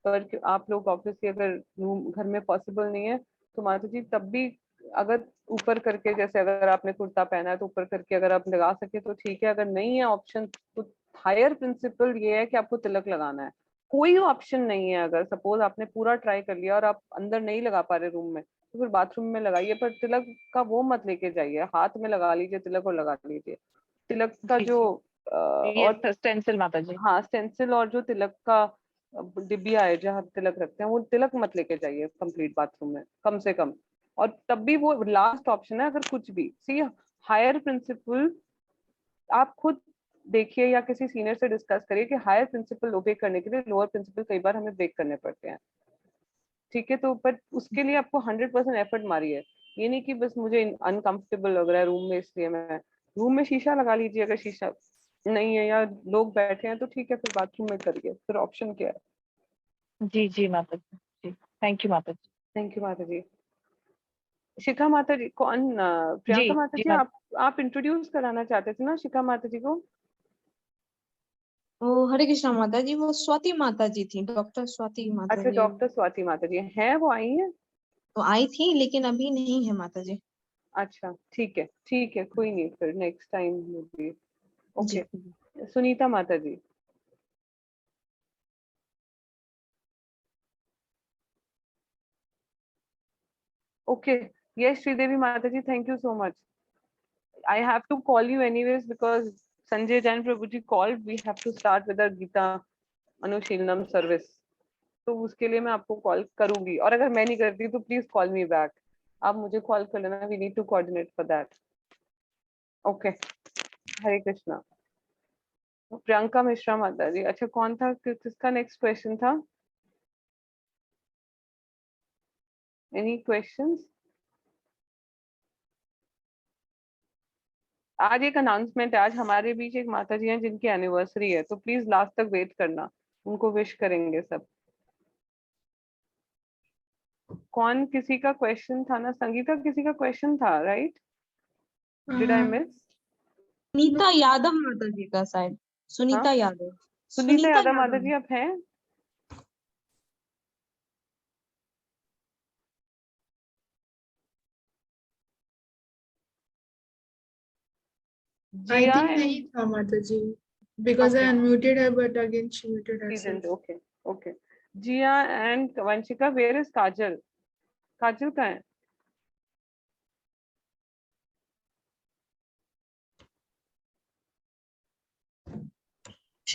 पर आप लोग ऑब्वियसली अगर रूम घर में पॉसिबल नहीं है, तो माता जी तब भी अगर ऊपर करके, जैसे अगर आपने कुर्ता पहना है तो ऊपर करके अगर आप लगा सके तो ठीक है, अगर नहीं है ऑप्शन तो हायर प्रिंसिपल ये है कि आपको तिलक लगाना है। कोई ऑप्शन नहीं है, अगर सपोज आपने पूरा ट्राई कर लिया और आप अंदर नहीं लगा पा रहे रूम में, तो फिर बाथरूम में लगाइए, पर तिलक का वो मत लेके जाइए, हाथ में लगा लीजिए तिलक और लगा लीजिए तिलक का जी जो जी, और ये स्टेंसिल माता जी। हाँ स्टेंसिल और जो तिलक का डिबिया है जहाँ तिलक रखते हैं, वो तिलक मत लेके जाइए कंप्लीट बाथरूम में कम से कम। और तब भी वो लास्ट ऑप्शन है, अगर कुछ भी सी हायर प्रिंसिपल आप खुद देखिए या किसी सीनियर से डिस्कस करिए कि हायर प्रिंसिपल ओबे करने के लिए लोअर प्रिंसिपल कई बार हमें ब्रेक करने पड़ते हैं। ठीक है, तो पर उसके लिए आपको 100% एफर्ट मारिए, ये नहीं कि बस मुझे अनकंफर्टेबल लग रहा है रूम में इसलिए मैं, रूम में शीशा लगा लीजिए, अगर शीशा नहीं है या लोग बैठे हैं तो ठीक है, फिर बाथरूम में करिए, फिर ऑप्शन क्या है। जी जी माता जी, जी थैंक यू माता जी। थैंक यू माता जी। शिखा माता जी कौन, जी प्रियंका माता जी जी माता। आप इंट्रोड्यूस कराना चाहते थे ना शिखा माता जी को? वो हरे कृष्णा माता जी, वो स्वाति माता जी थी, डॉक्टर स्वाति माता अच्छा, जी। डॉक्टर स्वाति माता जी हैं, वो आई हैं? वो आई थी लेकिन अभी नहीं है माता जी। अच्छा ठीक है, कोई नहीं, फिर नेक्स्ट टाइम भी। जी। ओके, सुनीता माता जी। Okay, yes Sridevi Mata ji, thank you so much. I have to call you anyways because Sanjay Jain Prabhuji called. We have to start with our Gita Anushilanam service. तो उसके लिए मैं आपको कॉल करूंगी, और अगर मैं नहीं करती तो प्लीज कॉल मी बैक, आप मुझे कॉल कर लेना, we need to coordinate for that. Okay, Hare Krishna. Priyanka Mishra Mata ji, अच्छा कौन था, किसका नेक्स्ट क्वेश्चन था? Any questions? आज एक अनाउंसमेंट है, आज हमारे बीच एक माता जी हैं जिनकी एनिवर्सरी है, तो प्लीज लास्ट तक वेट करना, उनको विश करेंगे सब। कौन, किसी का क्वेश्चन था ना, संगीता किसी का क्वेश्चन था, right? Did I miss? Sunita Yadav माता जी का शायद, हाँ, सुनीता यादव। सुनीता सुनीता यादव माता यादव। जी आप हैं? I जिया think एंड नहीं था Mata ji, because I okay, unmuted her but again she muted herself. Okay okay, Jiya and Vanshika, where is Kajal? Kajal का है?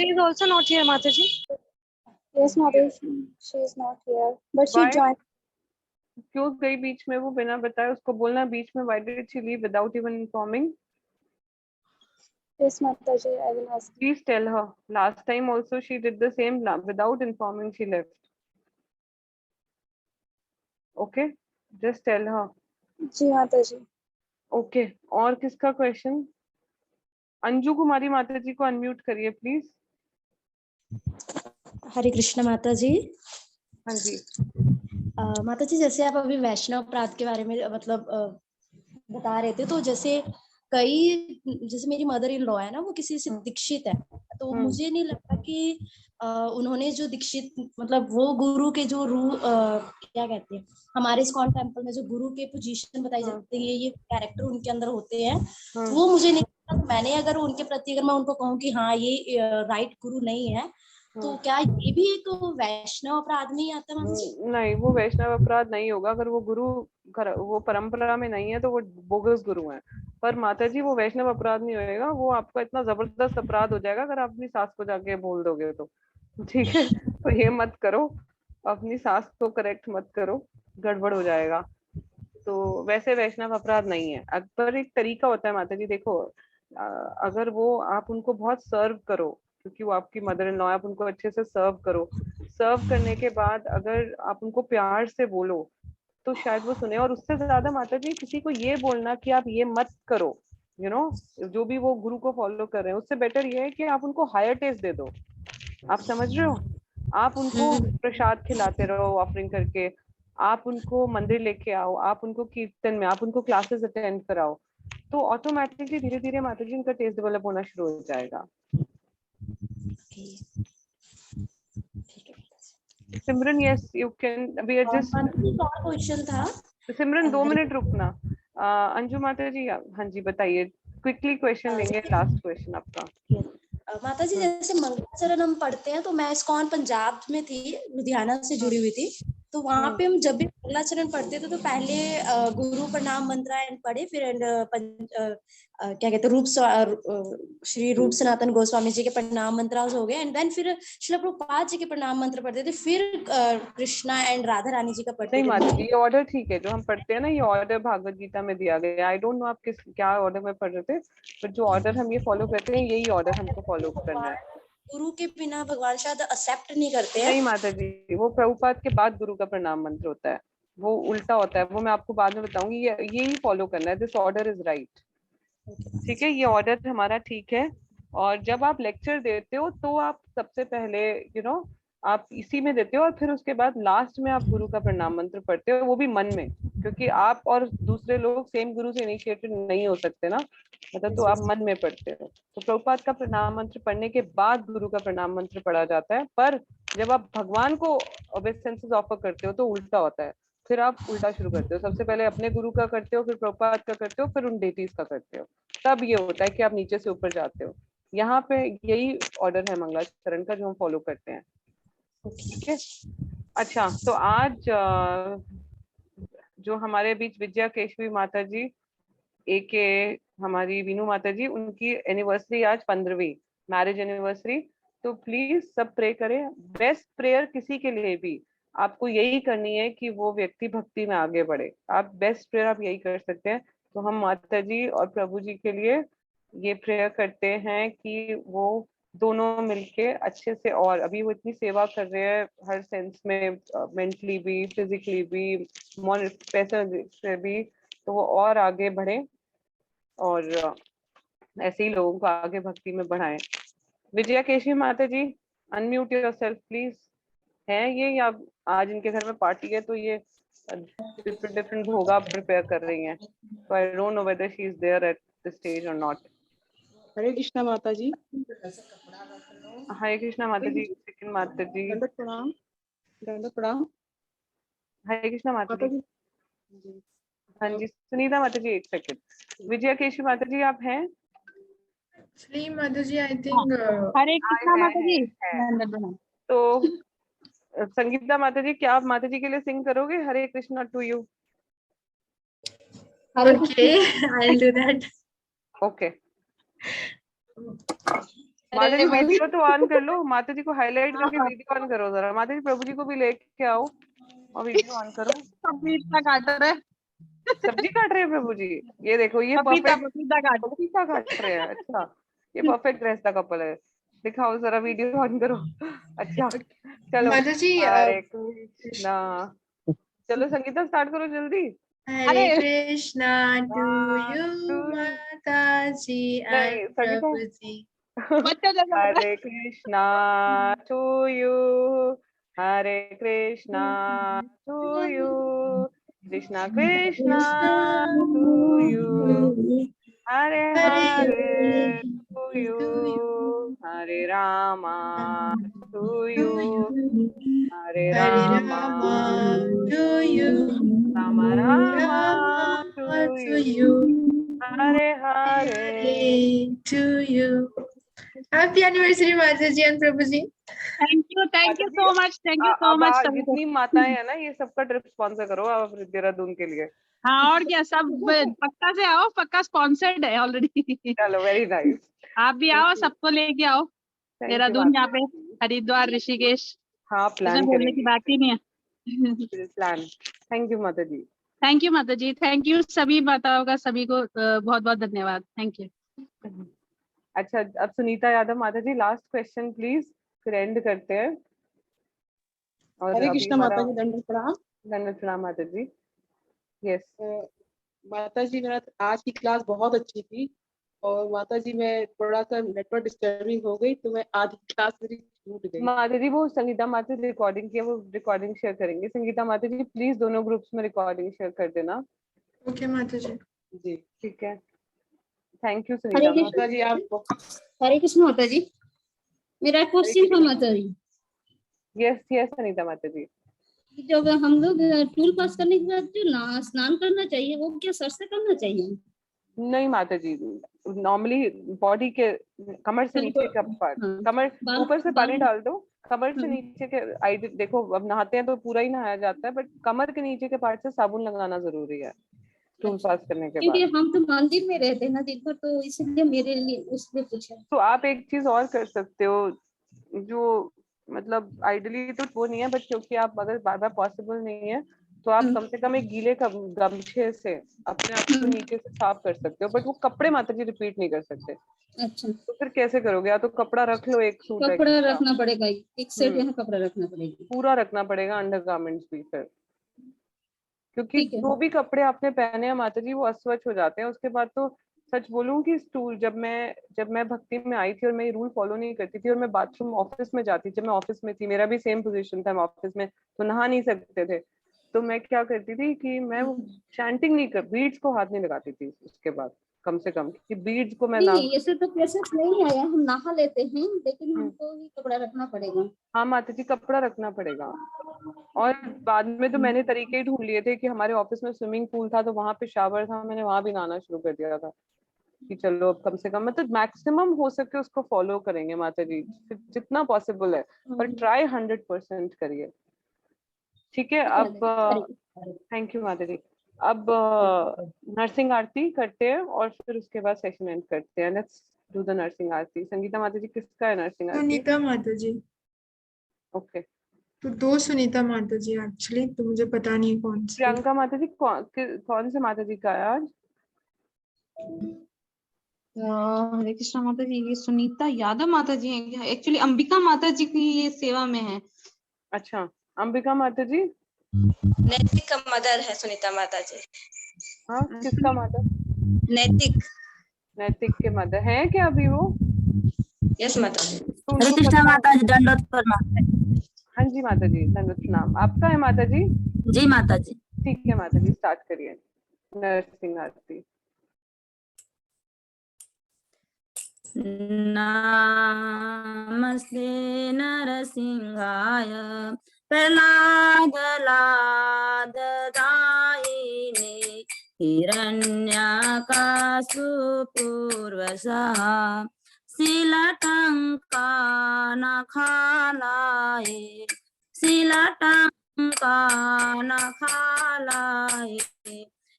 She is also not here, Mataji. Yes, Mataji, she is not here, but she Why? joined. क्यों गई बीच में वो बिना बताए? उसको बोलना बीच में, why did she leave without even informing? Yes, Mataji, I will ask. Please tell her. Last time also she did the same, without informing she left. Okay, just tell her. जी माताजी. Okay, और किसका क्वेश्चन? अंजू कुमारी माता जी को अनम्यूट करिए प्लीज। हरे कृष्ण माता जी। हाँ जी। माता जी, जैसे आप अभी वैष्णव अपराध के बारे में मतलब बता रहे थे, तो जैसे मेरी मदर इन लॉ है ना, वो किसी से दीक्षित है, तो मुझे नहीं लगता कि उन्होंने जो दीक्षित मतलब वो गुरु के जो क्या कहते हैं, हमारे इस्कॉन टेम्पल में जो गुरु के पोजीशन बताई जाती है, ये कैरेक्टर उनके अंदर होते हैं, वो मुझे नहीं लगता। तो मैंने अगर उनके प्रति अगर मैं उनको कहूँ कि हाँ ये राइट गुरु नहीं है, तो क्या ये भी एक वैष्णव अपराध नहीं आता माता जी? नहीं, वो वैष्णव अपराध नहीं होगा। अगर वो गुरु वो परंपरा में नहीं है तो वो बोगस गुरु हैं। पर माता जी वो वैष्णव अपराध नहीं होएगा, वो आपका इतना जबरदस्त अपराध हो जाएगा अगर आप अपनी सास को जाके बोल दोगे तो। ठीक है, तो ये मत करो, अपनी सास को करेक्ट मत करो, गड़बड़ हो जाएगा। तो वैसे वैष्णव अपराध नहीं है, पर एक तरीका होता है माता जी। देखो, अगर वो आप उनको बहुत सर्व करो, क्योंकि वो आपकी मदर इन लॉ है, आप उनको अच्छे से सर्व करो। सर्व करने के बाद अगर आप उनको प्यार से बोलो तो शायद वो सुने। और उससे ज्यादा माता जी किसी को ये बोलना कि आप ये मत करो, जो भी वो गुरु को फॉलो कर रहे हैं, उससे बेटर ये है कि आप उनको हायर टेस्ट दे दो। आप समझ रहे हो? आप उनको प्रसाद खिलाते रहो ऑफरिंग करके, आप उनको मंदिर लेके आओ, आप उनको कीर्तन में, आप उनको क्लासेस अटेंड कराओ, तो ऑटोमेटिकली धीरे धीरे माता जी उनका टेस्ट डेवलप होना शुरू हो जाएगा। Simran, yes you can, we are just. और क्वेश्चन था सिमरन 2 मिनट रुकना। अंजू माता जी, हाँ जी बताइए, क्विकली क्वेश्चन लेंगे, लास्ट क्वेश्चन आपका। माता जी, जैसे मंगलाचरण हम पढ़ते हैं, तो मैं इस्कॉन पंजाब में थी, लुधियाना से जुड़ी हुई थी, तो वहां पे हम जब भी मंगलाचरण पढ़ते थे तो पहले गुरु प्रणाम मंत्र एंड पढ़े, फिर क्या कहते हैं श्री रूप सनातन गोस्वामी जी के प्रणाम मंत्र हो गए, एंड देन फिर श्रील प्रभुपाद जी के प्रणाम मंत्र पढ़ते थे, फिर कृष्णा एंड राधा रानी जी का पढ़ते नहीं थे। माता जी, ये ऑर्डर ठीक है जो हम पढ़ते हैं ना, ये ऑर्डर भागवत गीता में दिया गया है। आई डोंट नो आप क्या ऑर्डर में पढ़ रहे थे, बट जो ऑर्डर हम ये फॉलो करते हैं, यही ऑर्डर हमको फॉलो करना है। गुरु के बिना भगवान शायद एक्सेप्ट नहीं करते हैं। नहीं माता जी, वो प्रभुपाद के बाद गुरु का प्रणाम मंत्र होता है, वो उल्टा होता है, वो मैं आपको बाद में बताऊंगी। यही फॉलो करना है, दिस ऑर्डर इज राइट। ठीक है, ये ऑर्डर हमारा ठीक है। और जब आप लेक्चर देते हो तो आप सबसे पहले आप इसी में देते हो, और फिर उसके बाद लास्ट में आप गुरु का प्रणाम मंत्र पढ़ते हो, वो भी मन में, क्योंकि आप और दूसरे लोग सेम गुरु से इनिशिएटेड नहीं हो सकते ना, मतलब, तो आप मन में पढ़ते हो। तो प्रभुपाद का प्रणाम मंत्र पढ़ने के बाद गुरु का प्रणाम मंत्र पढ़ा जाता है। पर जब आप भगवान को ओबेसेंसेस ऑफर करते हो तो उल्टा होता है, फिर आप उल्टा शुरू करते हो, सबसे पहले अपने गुरु का करते हो, फिर प्रभुपाद का करते हो, फिर उन डेटीज का करते हो, तब ये होता है कि आप नीचे से ऊपर जाते हो। यहाँ पे यही ऑर्डर है मंगलाचरण का जो हम फॉलो करते हैं। ठीक है, अच्छा, तो आज जो हमारे बीच विजया केशवी माता जी एके हमारी वीनू माता जी, उनकी एनिवर्सरी आज 15वीं मैरिज एनिवर्सरी। तो प्लीज सब प्रे करें। बेस्ट प्रेयर किसी के लिए भी आपको यही करनी है कि वो व्यक्ति भक्ति में आगे बढ़े। आप बेस्ट प्रेयर आप यही कर सकते हैं। तो हम माता जी और प्रभु जी के लिए ये प्रेयर करते हैं कि वो दोनों मिलके अच्छे से, और अभी वो इतनी सेवा कर रहे हैं हर सेंस में, मेंटली भी, फिजिकली भी, पैसे से भी, तो वो और आगे बढ़े और ऐसे ही लोगों को आगे भक्ति में बढ़ाएं। विजया केशवी माता जी, अनम्यूट योरसेल्फ प्लीज। है ये, या आज इनके घर में पार्टी है तो ये डिफरेंट भोगा प्रिपेयर कर रही हैं, तो I don't know whether she is there at the stage और नॉट। हरे कृष्णा माता जी। हरे कृष्णा माता जी, सेकंड माता जी। दंडवत प्रणाम, दंडवत प्रणाम। हरे कृष्णा माता जी। हाँ जी, सुनीता माता जी, एक सेकंड। विजया केशवी माता जी, आप हैं? Actually, Mataji, I think हरे कृष्णा माता जी। तो संगीता माता जी, क्या आप माता जी के लिए सिंग करोगे Hare Krishna to you? okay, I'll do that. Okay. Mata ji video तो ऑन कर लो, माता जी को हाईलाइट करके वीडियो ऑन करो जरा। माता जी प्रभु जी को भी लेके आओ और वीडियो ऑन करो। पपीता काट रहे सब्जी काट रहे हैं प्रभु जी, ये देखो ये पपीता परफेक्ट पपीता काट पपीता काट रहे हैं। अच्छा, ये परफेक्ट ड्रेस का कपल है। दिखाओ जरा, वीडियो ऑन करो। अच्छा चलो, माता जी हरे कृष्णा। चलो संगीता स्टार्ट करो जल्दी। हरे कृष्णा टू यू to- माता जी नहीं एंड संगीता, प्रभु जी। बच्चा जैसा लग रहा Hare Krishna to you, Hare Krishna to you, Krishna Krishna to you, Hare Hare to you, Hare Rama to you, Hare Hare Rama Rama to you, Ram Rama Rama to to you, you, Hare Hare. Hare to you. Happy anniversary, Mataji and Prabhuji. Thank you so much, thank you so अब मच सभी को। जितनी माताएं हैं ना, ये सबका ट्रिप स्पॉन्सर करो आप देहरादून के लिए। हाँ और क्या, सब पक्का से आओ, पक्का स्पॉन्सर्ड है ऑलरेडी। चलो वेरी नाइस। आप भी आओ, सबको लेके आओ देहरादून, यहाँ पे हरिद्वार ऋषिकेश, हाँ इसमें प्लान बोलने की करेंगे, बात ही नहीं है। प्लान। थैंक यू माता जी। थैंक यू माता जी, थैंक यू सभी माताओं का, सभी को बहुत बहुत धन्यवाद, थैंक यू। अच्छा अब सुनीता यादव माता जी लास्ट क्वेश्चन प्लीज, फिर एंड करते हैं। और हरे अभी कृष्णा हमारा माता जी, दंडवत प्रणाम। धन्यवाद प्रणाम माता जी। यस माता जी, मेरा आज की क्लास बहुत अच्छी थी और माता जी मैं थोड़ा सा नेटवर्क डिस्टर्बिंग हो गई तो मैं आधी क्लास मेरी छूट गई। माता जी, वो संगीता माता जी रिकॉर्डिंग की है, वो रिकॉर्डिंग शेयर करेंगे। संगीता माता जी प्लीज दोनों ग्रुप्स में रिकॉर्डिंग शेयर कर देना। Okay, Mataji. जी ठीक है, थैंक यू हरे सुनीता कृष्ण माता माता जी आप हरे कृष्ण माता जी, मेरा क्वेश्चन था माता जी। यस यस सुनीता माता जी। जब हम लोग टूल पास करने के बाद जो ना स्नान करना चाहिए, वो क्या सर से करना चाहिए? नहीं माता जी, नॉर्मली बॉडी के कमर से नीचे का पार्ट, हाँ, कमर ऊपर से पानी बाल- डाल दो, कमर से हाँ। नीचे के आई देखो, अब नहाते हैं तो पूरा ही नहाया जाता है, बट कमर के नीचे के पार्ट से साबुन लगाना जरूरी है टूल पास करने के क्योंकि बाद। हम तो मंदिर में रहते हैं ना दिन भर, तो इसलिए मेरे लिए उसने पूछा। तो आप एक चीज और कर सकते हो, जो मतलब आइडियली तो वो नहीं है, बट क्योंकि आप अगर बार बार पॉसिबल नहीं है तो आप कम से कम एक गीले गमछे से अपने आप को नीचे से साफ कर सकते हो, बट वो कपड़े माता जी रिपीट नहीं कर सकते। अच्छा, तो फिर कैसे करोगे? या तो कपड़ा रख लो, एक सूट कपड़ा एक्स्ट्रा रखना पड़ेगा, एक सेट यहाँ कपड़ा रखना पड़ेगा। पूरा रखना पड़ेगा, अंडर गारमेंट्स भी फिर, क्योंकि ठीक है। जो भी कपड़े आपने पहने हैं माता जी वो अस्वच्छ हो जाते हैं उसके बाद। तो सच बोलूं कि स्टूल, जब मैं भक्ति में आई थी और मैं ये रूल फॉलो नहीं करती थी और मैं बाथरूम ऑफिस में जाती थी, मैं ऑफिस में थी, मेरा भी सेम पोजीशन था, मैं ऑफिस में तो नहा नहीं सकते थे, तो मैं क्या करती थी कि मैं वो चैंटिंग नहीं कर, बीड्स को हाथ नहीं लगाती थी उसके बाद, कम से कम, कि बीड्स को मैं ना। नहीं, ऐसे तो प्रोसेस नहीं आया, हम नहा लेते हैं, लेकिन हमको ही कपड़ा रखना पड़ेगा। हाँ माता जी, कपड़ा रखना पड़ेगा। और बाद में तो मैंने तरीके ही ढूंढ लिए थे कि हमारे ऑफिस में स्विमिंग पूल था तो वहां पे शावर था, मैंने वहां भी नहाना शुरू कर दिया था कि चलो अब कम से कम मतलब मैक्सिमम हो सके उसको फॉलो करेंगे माता जी, जितना पॉसिबल है, पर ट्राई 100% करिए। ठीक है, अब थैंक यू माता जी। अब नरसिंह आरती करते हैं और फिर उसके बाद सेशन एंड करते हैं। लेट्स डू द नरसिंह आरती। संगीता माता जी किसका है नरसिंह आरती? सुनीता माताजी। ओके, तो दो सुनीता माताजी एक्चुअली, तो मुझे पता नहीं है कौन सी। प्रियंका माता जी कौन से माता जी का है आज? हरे कृष्णा माता जी, ये सुनीता यादव माता जी हैं, एक्चुअली अंबिका माता जी की ये सेवा में है। अच्छा, अंबिका माता जी। नैतिक का मदर है सुनीता माता जी। हाँ, किसका मदर? नैतिक। नैतिक के मदर है क्या अभी वो? यस माता जी। तो हरे उनको कृष्णा पता। माता जी, दंडवत प्रणाम। हाँ जी माता जी, दंडवत प्रणाम। आपका है माता जी? जी माता जी। ठीक है माता जी, स्टार्ट करिए नरसिंह आरती। नमस्ते नरसिंहाय प्रह्लाद लाददायिने हिरण्यकाशु पूर्वसः शीलटङ्कानखालाय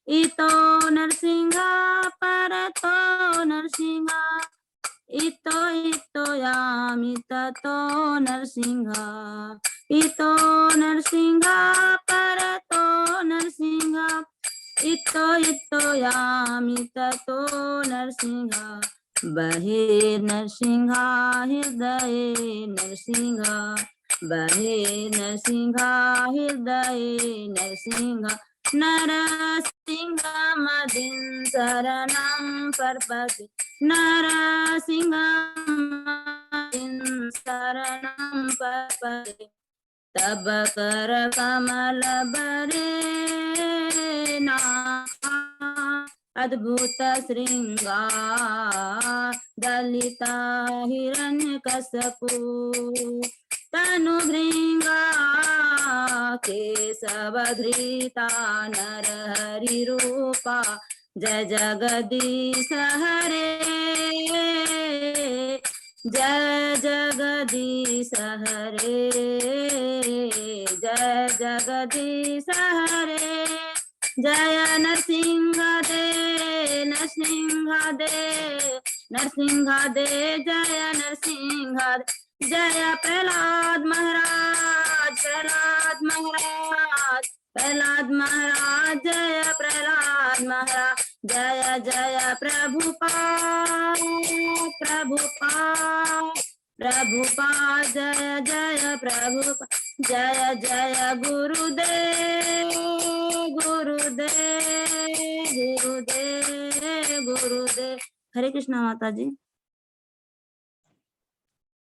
इतो नरसिंह परतो नरसिंह इतो यामि ततो नरसिंह इतो नरसिंह परतो नरसिंह इतो यामि ततो नरसिंह बहिर्नरसिंह हृदये नरसिंह बहिर्नरसिंह हृदये नरसिंह नरसिंहमदिं शरणं प्रपद्ये नरसिंहमदिं शरणं प्रपद्ये तब कर कमल बरे नाथ अद्भुत श्रृंगार दलिता हिरण्यकशपु तनु भृंगा केशवधृता नरहरि रूपा जय जगदीश हरे जय जगदीश हरे जय जगदीश हरे जय नरसिंह दे नरसिंह दे नरसिंह दे जय नरसिंह दे जय प्रहलाद महाराज प्रहलाद महाराज प्रहलाद महाराज जय प्रहलाद महाराज जय जय प्रभुपाद प्रभुपाद प्रभुपाद जय जय प्रभुपाद जय जय गुरुदेव गुरुदेव गुरुदेव गुरुदेव। हरे कृष्णा माता जी।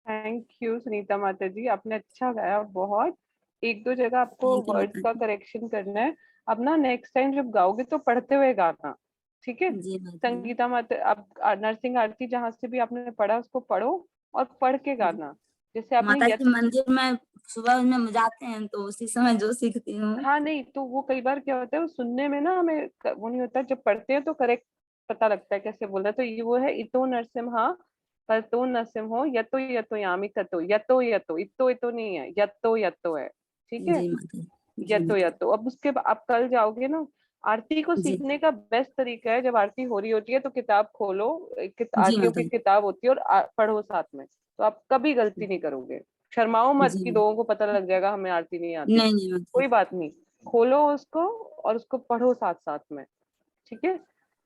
थैंक यू सुनीता माता जी, आपने अच्छा गाया बहुत। एक दो जगह आपको वर्ड्स का करेक्शन करना है। अब ना नेक्स्ट टाइम जब गाओगे तो पढ़ते हुए गाना, ठीक है? संगीता माता, अब नरसिंह आरती जहाँ से भी आपने पढ़ा उसको पढ़ो और पढ़ के गाना। जैसे आपने माता जी मंदिर में सुबह में जाते हैं तो उसी समय जो सीखती हूँ। हाँ नहीं तो वो कई बार क्या होता है, वो सुनने में ना हमें वो नहीं होता, जब पढ़ते हैं तो करेक्ट पता लगता है कैसे बोल रहा है। तो ये वो है इतो नरसिम्हा परतो नरसिम्हो यतो यतो यामि ततो यतो यतो इतो इतो नहीं है, यतो यतो है, ठीक है? यतो यतो। अब उसके आप कल जाओगे ना, आरती को सीखने का बेस्ट तरीका है जब आरती हो रही होती है तो किताब खोलो, आरतियों की किताब होती है और पढ़ो साथ में, तो आप कभी गलती नहीं करोगे। शर्माओ मत कि लोगों को पता लग जाएगा हमें आरती नहीं आती। नहीं, कोई बात नहीं, खोलो उसको और उसको पढ़ो साथ साथ में, ठीक है?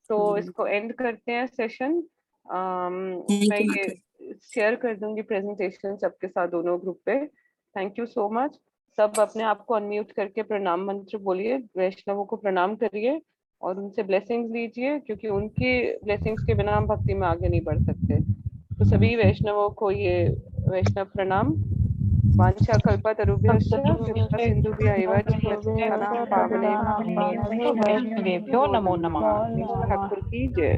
तो इसको एंड करते हैं सेशन। मैं ये शेयर कर दूंगी प्रेजेंटेशन सबके साथ दोनों ग्रुप पे। Thank you so much. सब अपने आप को अनम्यूट करके प्रणाम मंत्र बोलिए, वैष्णवों को प्रणाम करिए और उनसे ब्लेसिंग्स लीजिए, क्योंकि उनकी ब्लेसिंग्स के बिना हम भक्ति में आगे नहीं बढ़ सकते। तो सभी वैष्णवों को ये वैष्णव प्रणाम। वांछा कल्पतरुभ्यश्च कृपा सिन्धुभ्य एव च पतितानां पावनेभ्यो नमो नमः। ठाकुर की जय।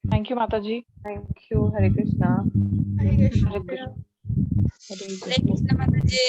थैंक यू माता जी। Thank you. हरे कृष्णा। हरे कृष्ण माता जी।